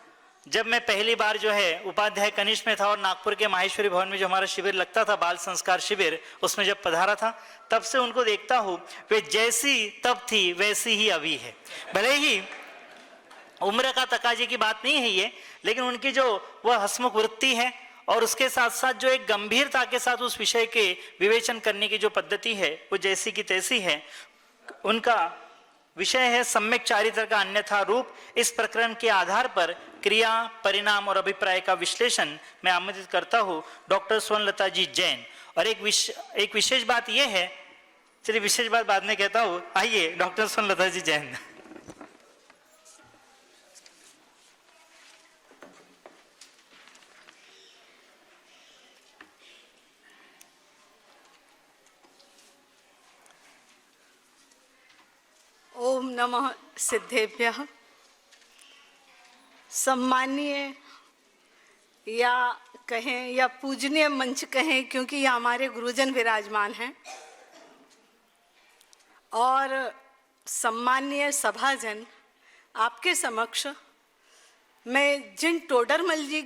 जब मैं पहली बार जो है उपाध्याय कनिष्ठ में था और नागपुर के माहेश्वरी भवन में जो हमारा शिविर लगता था, बाल संस्कार शिविर, उसमें जब पधारा था तब से उनको देखता हूँ। वे जैसी तब थी वैसी ही अभी है। भले ही उम्र का तकाजे की बात नहीं है ये, लेकिन उनकी जो वह हंसमुख वृत्ति है और उसके साथ साथ जो एक गंभीरता के साथ उस विषय के विवेचन करने की जो पद्धति है वो जैसी की तैसी है। उनका विषय है सम्यक चारित्र का अन्यथा रूप। इस प्रकरण के आधार पर क्रिया, परिणाम और अभिप्राय का विश्लेषण मैं आमंत्रित करता हूँ डॉक्टर स्वर्णलता जी जैन। और एक विशेष बात यह है, चलिए विशेष बात बाद में कहता हूँ, आइए डॉक्टर स्वर्णलता जी जैन। ओम नमः सिद्धेभ्यः। सम्मानीय या कहें या पूजनीय मंच कहें, क्योंकि ये हमारे गुरुजन विराजमान हैं, और सम्मानीय सभाजन, आपके समक्ष मैं जिन टोडरमल जी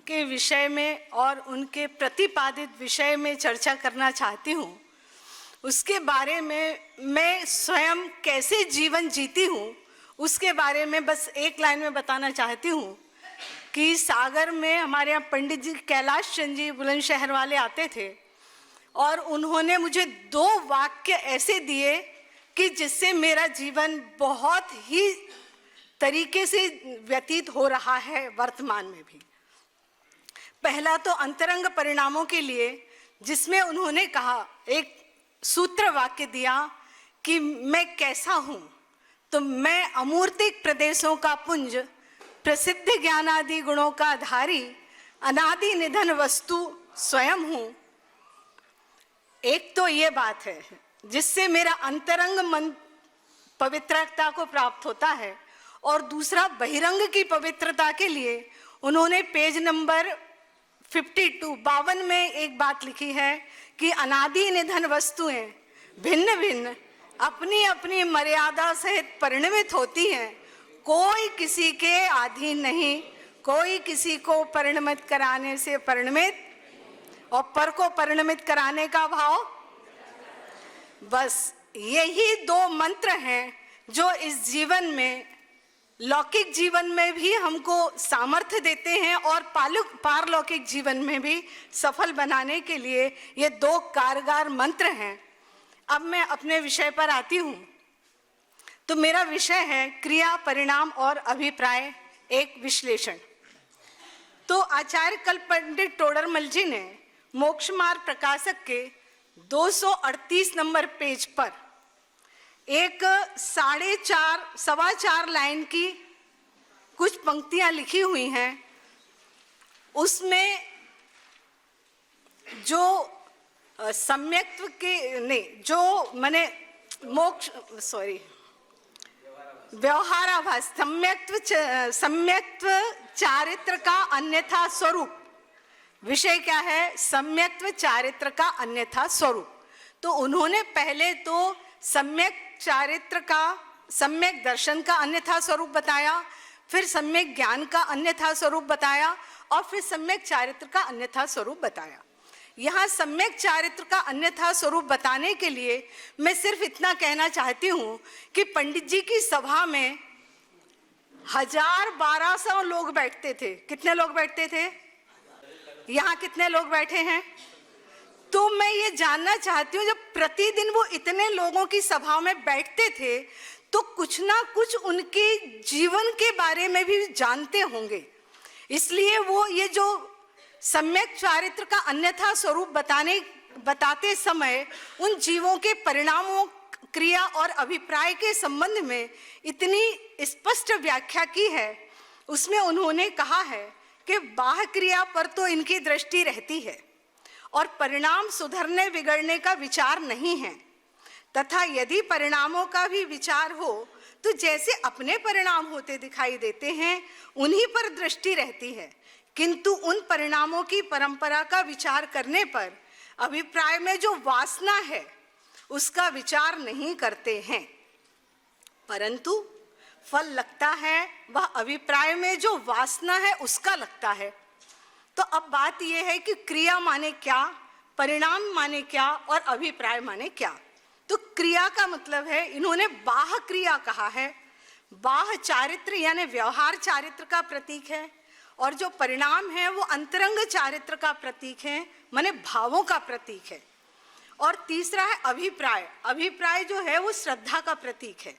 के विषय में और उनके प्रतिपादित विषय में चर्चा करना चाहती हूँ, उसके बारे में मैं स्वयं कैसे जीवन जीती हूँ उसके बारे में बस एक लाइन में बताना चाहती हूँ कि सागर में हमारे यहाँ पंडित जी कैलाश चंद जी बुलंदशहर वाले आते थे और उन्होंने मुझे 2 वाक्य ऐसे दिए कि जिससे मेरा जीवन बहुत ही तरीके से व्यतीत हो रहा है वर्तमान में भी। पहला तो अंतरंग परिणामों के लिए, जिसमें उन्होंने कहा, एक सूत्र वाक्य दिया कि मैं कैसा हूं, तो मैं अमूर्तिक प्रदेशों का पुंज, प्रसिद्ध ज्ञानादि गुणों का धारी, अनादि निधन वस्तु स्वयं हूं। एक तो ये बात है जिससे मेरा अंतरंग मन पवित्रता को प्राप्त होता है, और दूसरा बहिरंग की पवित्रता के लिए उन्होंने पेज नंबर 52 में एक बात लिखी है कि अनादि निधन वस्तुएं भिन्न भिन्न अपनी अपनी मर्यादा सहित परिणमित होती हैं, कोई किसी के अधीन नहीं, कोई किसी को परिणमित कराने से परिणमित और पर को परिणमित कराने का भाव। बस यही 2 मंत्र हैं जो इस जीवन में, लौकिक जीवन में भी हमको सामर्थ्य देते हैं और पारलौकिक जीवन में भी सफल बनाने के लिए ये 2 कारगर मंत्र हैं। अब मैं अपने विषय पर आती हूँ। तो मेरा विषय है क्रिया, परिणाम और अभिप्राय, एक विश्लेषण। तो आचार्य कल्प पंडित टोडरमल जी ने मोक्ष मार्ग प्रकाशक के 238 नंबर पेज पर एक 4.5 लाइन की कुछ पंक्तियां लिखी हुई हैं। उसमें जो सम्यक्त्व के नहीं, जो मैंने व्यवहाराभास, सम्यक्त्व चारित्र का अन्यथा स्वरूप, विषय क्या है? सम्यक्त्व चारित्र का अन्यथा स्वरूप। तो उन्होंने पहले तो सम्यक चारित्र का, सम्यक दर्शन का अन्यथा स्वरूप बताया, फिर सम्यक ज्ञान का अन्यथा स्वरूप बताया, और फिर सम्यक चारित्र का अन्यथा स्वरूप बताया। यहाँ सम्यक चारित्र का अन्यथा स्वरूप बताने के लिए मैं सिर्फ इतना कहना चाहती हूँ कि पंडित जी की सभा में 1200 लोग बैठते थे। कितने लोग बैठते थे? यहाँ कितने लोग बैठे हैं? तो मैं ये जानना चाहती हूँ, जब प्रतिदिन वो इतने लोगों की सभा में बैठते थे तो कुछ ना कुछ उनके जीवन के बारे में भी जानते होंगे। इसलिए वो ये जो सम्यक चारित्र का अन्यथा स्वरूप बताते समय उन जीवों के परिणामों, क्रिया और अभिप्राय के संबंध में इतनी स्पष्ट व्याख्या की है। उसमें उन्होंने कहा है कि बाह्य क्रिया पर तो इनकी दृष्टि रहती है और परिणाम सुधरने बिगड़ने का विचार नहीं है, तथा यदि परिणामों का भी विचार हो तो जैसे अपने परिणाम होते दिखाई देते हैं उन्हीं पर दृष्टि रहती है, किंतु उन परिणामों की परंपरा का विचार करने पर अभिप्राय में जो वासना है उसका विचार नहीं करते हैं, परंतु फल लगता है वह अभिप्राय में जो वासना है उसका लगता है। तो अब बात यह है कि क्रिया माने क्या, परिणाम माने क्या और अभिप्राय माने क्या। तो क्रिया का मतलब है, इन्होंने बाह्य क्रिया कहा है। बाह्य चारित्र यानी व्यवहार चारित्र का प्रतीक है और जो परिणाम है वो अंतरंग चारित्र का प्रतीक है, माने भावों का प्रतीक है। और तीसरा है अभिप्राय। अभिप्राय जो है वो श्रद्धा का प्रतीक है।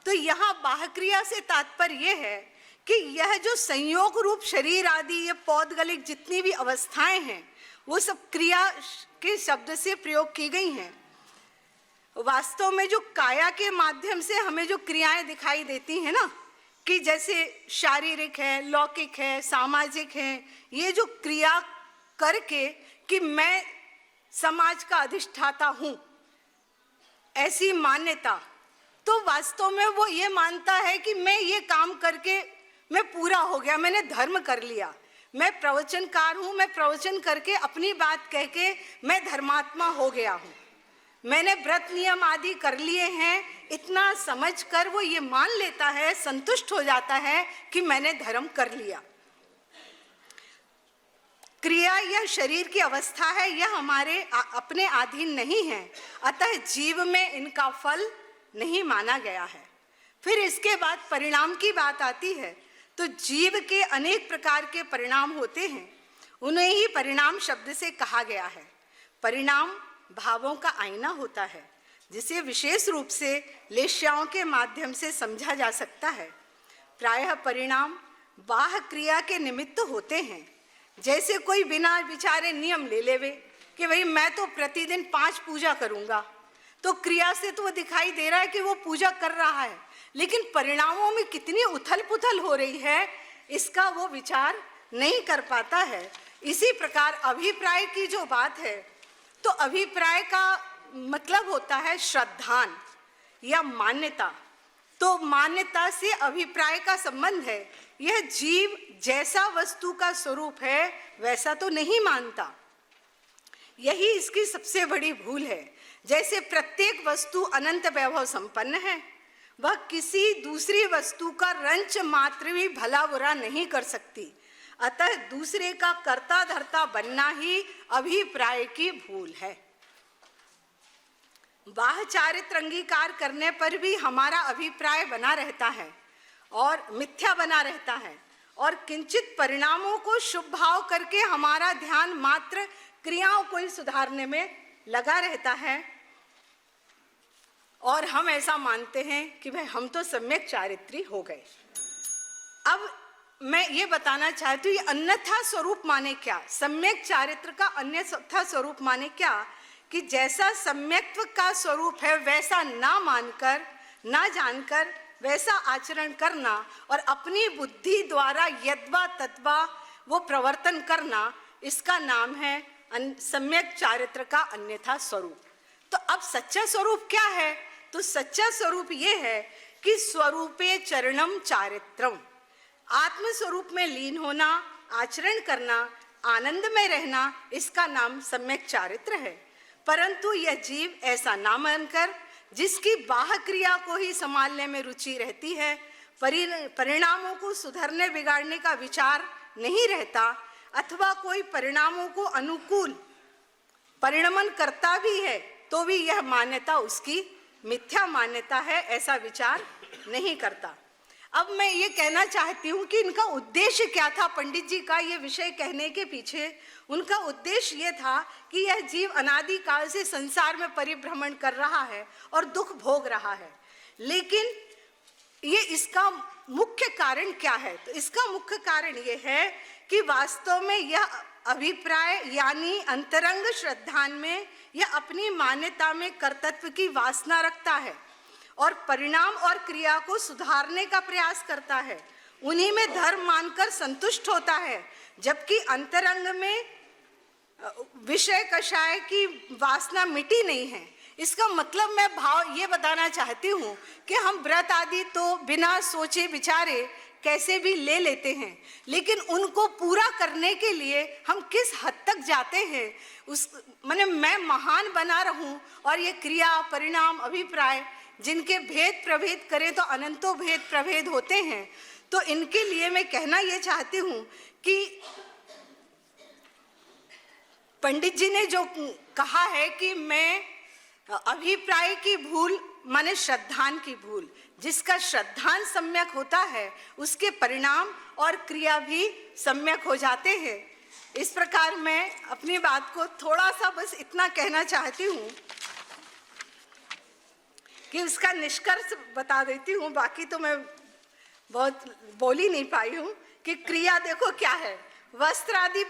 तो यहाँ बाह्य क्रिया से तात्पर्य यह है कि यह जो संयोग रूप शरीर आदि ये पौद्गलिक जितनी भी अवस्थाएं हैं वो सब क्रिया के शब्द से प्रयोग की गई हैं। वास्तव में जो काया के माध्यम से हमें जो क्रियाएं दिखाई देती हैं ना, कि जैसे शारीरिक है, लौकिक है, सामाजिक है, ये जो क्रिया करके कि मैं समाज का अधिष्ठाता हूं, ऐसी मान्यता, तो वास्तव में वो ये मानता है कि मैं ये काम करके मैं पूरा हो गया, मैंने धर्म कर लिया, मैं प्रवचनकार हूं, मैं प्रवचन करके अपनी बात कह के मैं धर्मात्मा हो गया हूं, मैंने व्रत नियम आदि कर लिए हैं। इतना समझकर वो ये मान लेता है, संतुष्ट हो जाता है कि मैंने धर्म कर लिया। क्रिया यह शरीर की अवस्था है, यह हमारे अपने अधीन नहीं है, अतः जीव में इनका फल नहीं माना गया है। फिर इसके बाद परिणाम की बात आती है। तो जीव के अनेक प्रकार के परिणाम होते हैं, उन्हें ही परिणाम शब्द से कहा गया है। परिणाम भावों का आईना होता है जिसे विशेष रूप से लेश्याओं के माध्यम से समझा जा सकता है। प्रायः परिणाम बाह्य क्रिया के निमित्त होते हैं। जैसे कोई बिना विचारे नियम ले लेवे कि भाई मैं तो प्रतिदिन 5 पूजा करूंगा, तो क्रिया से तो वो दिखाई दे रहा है कि वो पूजा कर रहा है, लेकिन परिणामों में कितनी उथल पुथल हो रही है इसका वो विचार नहीं कर पाता है। इसी प्रकार अभिप्राय की जो बात है, तो अभिप्राय का मतलब होता है श्रद्धान या मान्यता। तो मान्यता से अभिप्राय का संबंध है। यह जीव जैसा वस्तु का स्वरूप है वैसा तो नहीं मानता, यही इसकी सबसे बड़ी भूल है। जैसे प्रत्येक वस्तु अनंत वैभव संपन्न है, वह किसी दूसरी वस्तु का रंच मात्र भी भला बुरा नहीं कर सकती, अतः दूसरे का कर्ता धर्ता बनना ही अभिप्राय की भूल है। बाह्य चारित्र अंगीकार करने पर भी हमारा अभिप्राय बना रहता है और मिथ्या बना रहता है, और किंचित परिणामों को शुभ भाव करके हमारा ध्यान मात्र क्रियाओं को ही सुधारने में लगा रहता है, और हम ऐसा मानते हैं कि भाई हम तो सम्यक चारित्री हो गए। अब मैं ये बताना चाहती हूँ, ये अन्यथा स्वरूप माने क्या, सम्यक चारित्र का अन्यथा स्वरूप माने क्या, कि जैसा सम्यक्त्व का स्वरूप है वैसा ना मानकर, ना जानकर वैसा आचरण करना और अपनी बुद्धि द्वारा यद्वा तद्वा वो प्रवर्तन करना, इसका नाम है सम्यक चारित्र का अन्यथा स्वरूप। तो अब सच्चा स्वरूप क्या है? तो सच्चा स्वरूप ये है कि स्वरूपे चरणम चारित्रम, आत्म स्वरूप में लीन होना, आचरण करना, आनंद में रहना, इसका नाम सम्यक चारित्र है। परंतु यह जीव ऐसा ना मानकर, जिसकी बाह्य क्रिया को ही संभालने में रुचि रहती है, परिणामों को सुधरने बिगाड़ने का विचार नहीं रहता, अथवा कोई परिणामों को अनुकूल परिणमन करता भी है तो भी यह मान्यता उसकी मिथ्या मान्यता है, ऐसा विचार नहीं करता। अब मैं ये कहना चाहती हूँ कि इनका उद्देश्य क्या था, पंडित जी का ये विषय कहने के पीछे उनका उद्देश्य ये था कि यह जीव अनादि काल से संसार में परिभ्रमण कर रहा है और दुख भोग रहा है, लेकिन ये इसका मुख्य कारण क्या है? तो इसका मुख्य कारण ये है कि वास्तव में यह अभिप्राय यानी अंतरंग श्रद्धान में यह अपनी मान्यता में कर्तृत्व की वासना रखता है और परिणाम और क्रिया को सुधारने का प्रयास करता है, उन्हीं में धर्म मानकर संतुष्ट होता है, जबकि अंतरंग में विषय कषाय की वासना मिटी नहीं है। इसका मतलब मैं भाव ये बताना चाहती हूँ कि हम व्रत आदि तो बिना सोचे विचारे कैसे भी ले लेते हैं, लेकिन उनको पूरा करने के लिए हम किस हद तक जाते हैं, उस माने मैं महान बना रहूं और ये क्रिया परिणाम अभिप्राय जिनके भेद प्रभेद करें तो अनंतो भेद प्रभेद होते हैं। तो इनके लिए मैं कहना ये चाहती हूँ कि पंडित जी ने जो कहा है कि मैं अभिप्राय की भूल माने श्रद्धान की भूल, जिसका श्रद्धान सम्यक होता है उसके परिणाम और क्रिया भी सम्यक हो जाते हैं। इस प्रकार मैं अपनी बात को थोड़ा सा बस इतना कहना चाहती हूँ कि उसका निष्कर्ष बता देती हूँ, बाकी तो मैं बहुत बोल ही नहीं पाई हूँ कि क्रिया देखो क्या है। वस्त्र आदि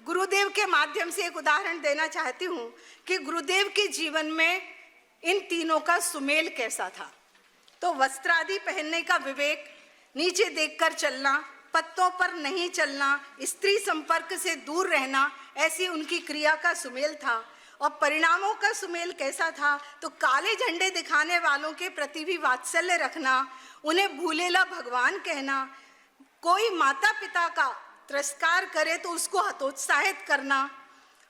गुरुदेव के माध्यम से एक उदाहरण देना चाहती हूँ कि गुरुदेव के जीवन में इन तीनों का सुमेल कैसा था। तो वस्त्र आदि पहनने का विवेक, नीचे देखकर चलना, पत्तों पर नहीं चलना, स्त्री संपर्क से दूर रहना, ऐसी उनकी क्रिया का सुमेल था। और परिणामों का सुमेल कैसा था? तो काले झंडे दिखाने वालों के प्रति भी वात्सल्य रखना, उन्हें भूलेला भगवान कहना, कोई माता पिता का तिरस्कार करे तो उसको हतोत्साहित करना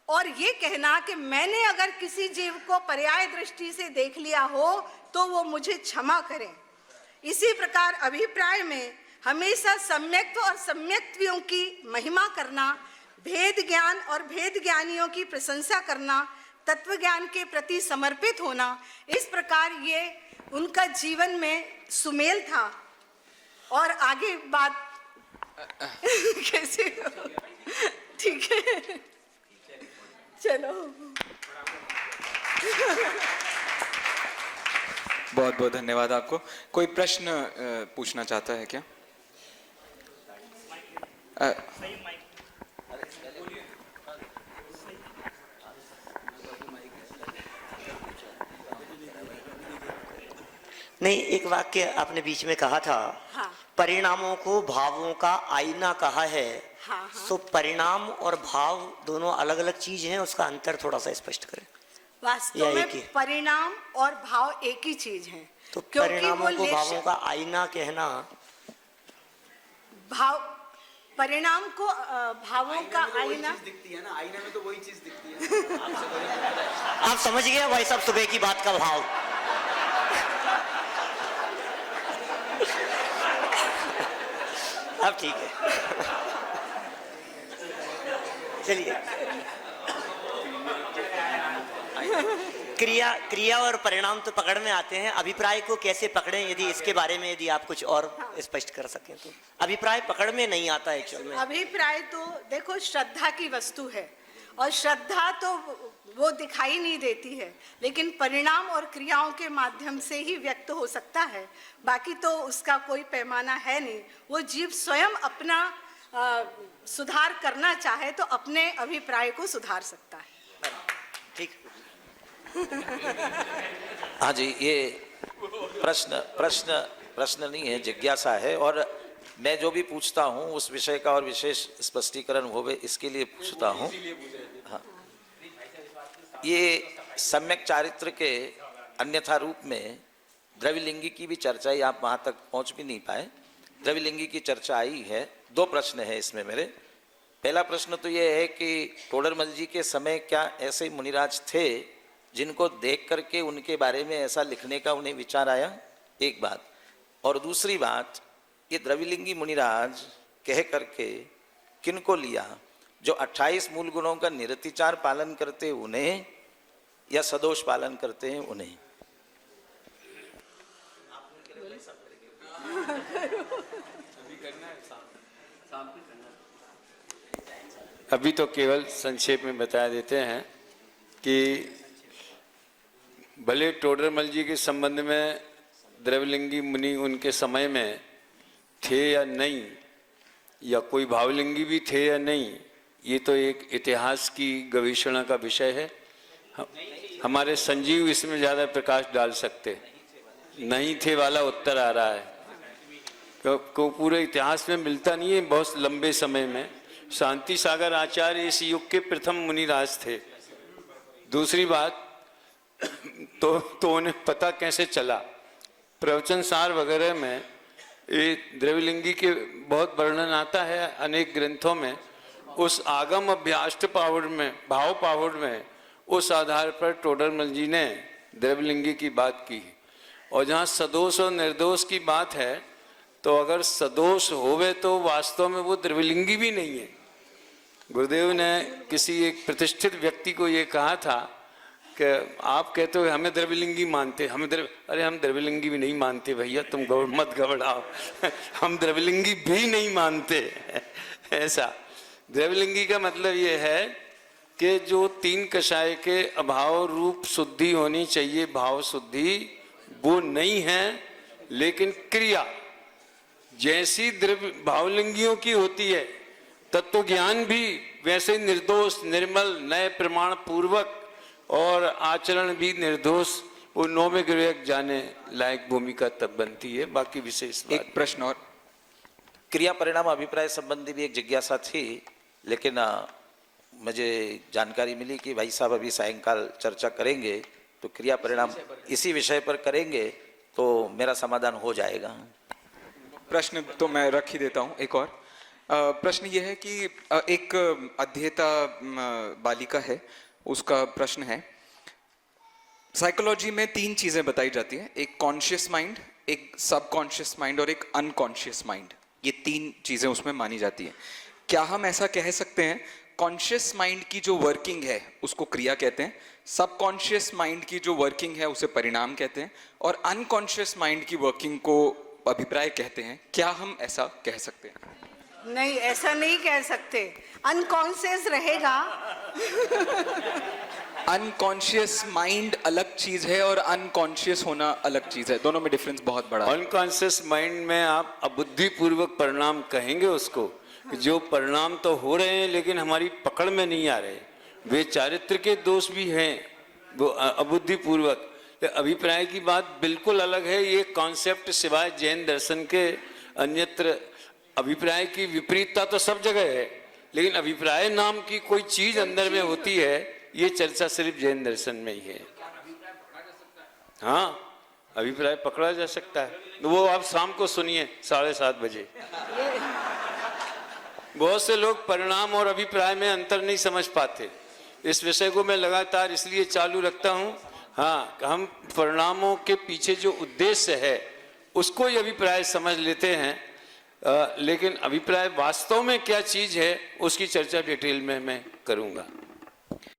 और ये कहना कि मैंने अगर किसी जीव को पर्याय दृष्टि से देख लिया हो तो वो मुझे क्षमा करें। इसी प्रकार अभिप्राय में हमेशा सम्यक्त्व और सम्यक्त्वियों की महिमा करना, भेद ज्ञान और भेद ज्ञानियों की प्रशंसा करना, तत्व ज्ञान के प्रति समर्पित होना, इस प्रकार ये उनका जीवन में सुमेल था। और आगे बात कैसे? ठीक है, चलो। बहुत बहुत धन्यवाद आपको। कोई प्रश्न पूछना चाहता है क्या? नहीं, एक वाक्य आपने बीच में कहा था, हाँ। परिणामों को भावों का आईना कहा है। हाँ, हाँ। सो परिणाम और भाव दोनों अलग अलग चीज हैं, उसका अंतर थोड़ा सा स्पष्ट करें। वास्तव या में एक ही? परिणाम और भाव एक ही चीज है। तो क्योंकि परिणामों को वो भावों का आईना कहना, भाव परिणाम को भावों का आईना दिखती है ना, आईने में तो वही चीज दिखती है। आप समझ गए भाई साहब सुबह की बात का भाव। अब ठीक है, चलिए। क्रिया और परिणाम तो पकड़ में आते हैं, अभिप्राय को कैसे पकड़ें, यदि इसके बारे में यदि आप कुछ और स्पष्ट कर सकें तो। अभिप्राय पकड़ में नहीं आता एक्चुअल में। अभिप्राय तो देखो श्रद्धा की वस्तु है और श्रद्धा तो वो दिखाई नहीं देती है, लेकिन परिणाम और क्रियाओं के माध्यम से ही व्यक्त हो सकता है, बाकी तो उसका कोई पैमाना है नहीं। वो जीव स्वयं अपना सुधार करना चाहे तो अपने अभिप्राय को सुधार सकता है। ठीक। हाँ जी, ये प्रश्न नहीं है, जिज्ञासा है, और मैं जो भी पूछता हूँ उस विषय का और विशेष स्पष्टीकरण होवे इसके लिए पूछता हूँ। हाँ, ये सम्यक चारित्र के अन्यथा रूप में द्रविलिंगी की भी चर्चा ही, आप वहाँ तक पहुँच भी नहीं पाए। द्रविलिंगी की चर्चा आई है। दो प्रश्न है इसमें मेरे। पहला प्रश्न तो ये है कि टोडरमल जी के समय क्या ऐसे मुनिराज थे जिनको देख करके उनके बारे में ऐसा लिखने का उन्हें विचार आया? एक बात। और दूसरी बात, ये द्रविलिंगी मुनिराज कह करके किनको लिया? जो 28 मूल गुणों का निरतिचार पालन करते हैं उन्हें, या सदोष पालन करते हैं उन्हें? अभी तो केवल संक्षेप में बता देते हैं कि भले टोडरमल जी के संबंध में द्रव्यलिंगी मुनि उनके समय में थे या नहीं, या कोई भावलिंगी भी थे या नहीं, ये तो एक इतिहास की गवेषणा का विषय है। हमारे संजीव इसमें ज़्यादा प्रकाश डाल सकते। नहीं थे वाला उत्तर आ रहा है, को पूरे इतिहास में मिलता नहीं है। बहुत लंबे समय में शांति सागर आचार्य इस युग के प्रथम मुनिराज थे। दूसरी बात तो उन्हें पता कैसे चला? प्रवचन सार वगैरह में ये द्रव्यलिंगी के बहुत वर्णन आता है अनेक ग्रंथों में। उस आगम अभ्याष्ट पावड़ में, भाव पावड़ में, उस आधार पर टोडरमल जी ने द्रव्यलिंगी की बात की। और जहाँ सदोष और निर्दोष की बात है, तो अगर सदोष होवे तो वास्तव में वो द्रव्यलिंगी भी नहीं है। गुरुदेव ने किसी एक प्रतिष्ठित व्यक्ति को ये कहा था कि आप कहते हो हमें द्रव्यलिंगी मानते, अरे हम द्रव्यलिंगी भी नहीं मानते भैया, तुम मत घबराओ हम द्रव्यलिंगी भी नहीं मानते ऐसा। द्रव्यलिंगी का मतलब ये है कि जो तीन कषाय के अभाव रूप शुद्धि होनी चाहिए, भाव शुद्धि, वो नहीं है। लेकिन क्रिया जैसी द्रव्य भावलिंगियों की होती है, तत्व ज्ञान भी वैसे निर्दोष, निर्मल, नए प्रमाण पूर्वक और आचरण भी निर्दोष, वो नौवे ग्रह जाने लायक भूमिका तब बनती है। बाकी विशेष एक प्रश्न और, क्रिया परिणाम अभिप्राय संबंधी भी एक जिज्ञासा थी, लेकिन मुझे जानकारी मिली कि भाई साहब अभी सायंकाल चर्चा करेंगे, तो क्रिया परिणाम इसी विषय पर करेंगे तो मेरा समाधान हो जाएगा। प्रश्न तो मैं रख ही देता हूँ। एक और प्रश्न ये है कि एक अध्येता बालिका है, उसका प्रश्न है, साइकोलॉजी में तीन चीजें बताई जाती हैं, एक कॉन्शियस माइंड, एक सबकॉन्शियस माइंड और एक अनकॉन्शियस माइंड। ये तीन चीजें उसमें मानी जाती हैं। क्या हम ऐसा कह सकते हैं कॉन्शियस माइंड की जो वर्किंग है उसको क्रिया कहते हैं, सबकॉन्शियस माइंड की जो वर्किंग है उसे परिणाम कहते हैं, और अनकॉन्शियस माइंड की वर्किंग को अभिप्राय कहते हैं? क्या हम ऐसा कह सकते हैं? नहीं, ऐसा नहीं कह सकते। अनकॉन्शियस रहेगा अनकॉन्शियस माइंड अलग चीज है और अनकॉन्शियस होना अलग चीज है, दोनों में डिफरेंस बहुत बड़ा है। अनकॉन्शियस माइंड में आप अबुद्धिपूर्वक परिणाम कहेंगे उसको, जो परिणाम तो हो रहे हैं लेकिन हमारी पकड़ में नहीं आ रहे, वे चारित्र के दोष भी हैं, वो अबुद्धिपूर्वक। अभिप्राय की बात बिल्कुल अलग है। ये कॉन्सेप्ट सिवाय जैन दर्शन के अन्यत्र अभिप्राय की विपरीतता तो सब जगह है, लेकिन अभिप्राय नाम की कोई चीज अंदर में होती है, ये चर्चा सिर्फ जैन दर्शन में ही है। हाँ, अभिप्राय पकड़ा जा सकता है, वो आप शाम को सुनिए 7:30 बजे। बहुत से लोग परिणाम और अभिप्राय में अंतर नहीं समझ पाते। इस विषय को मैं लगातार इसलिए चालू रखता हूँ। हाँ, हम परिणामों के पीछे जो उद्देश्य है उसको ही अभिप्राय समझ लेते हैं, लेकिन अभिप्राय वास्तव में क्या चीज है उसकी चर्चा डिटेल में मैं करूँगा।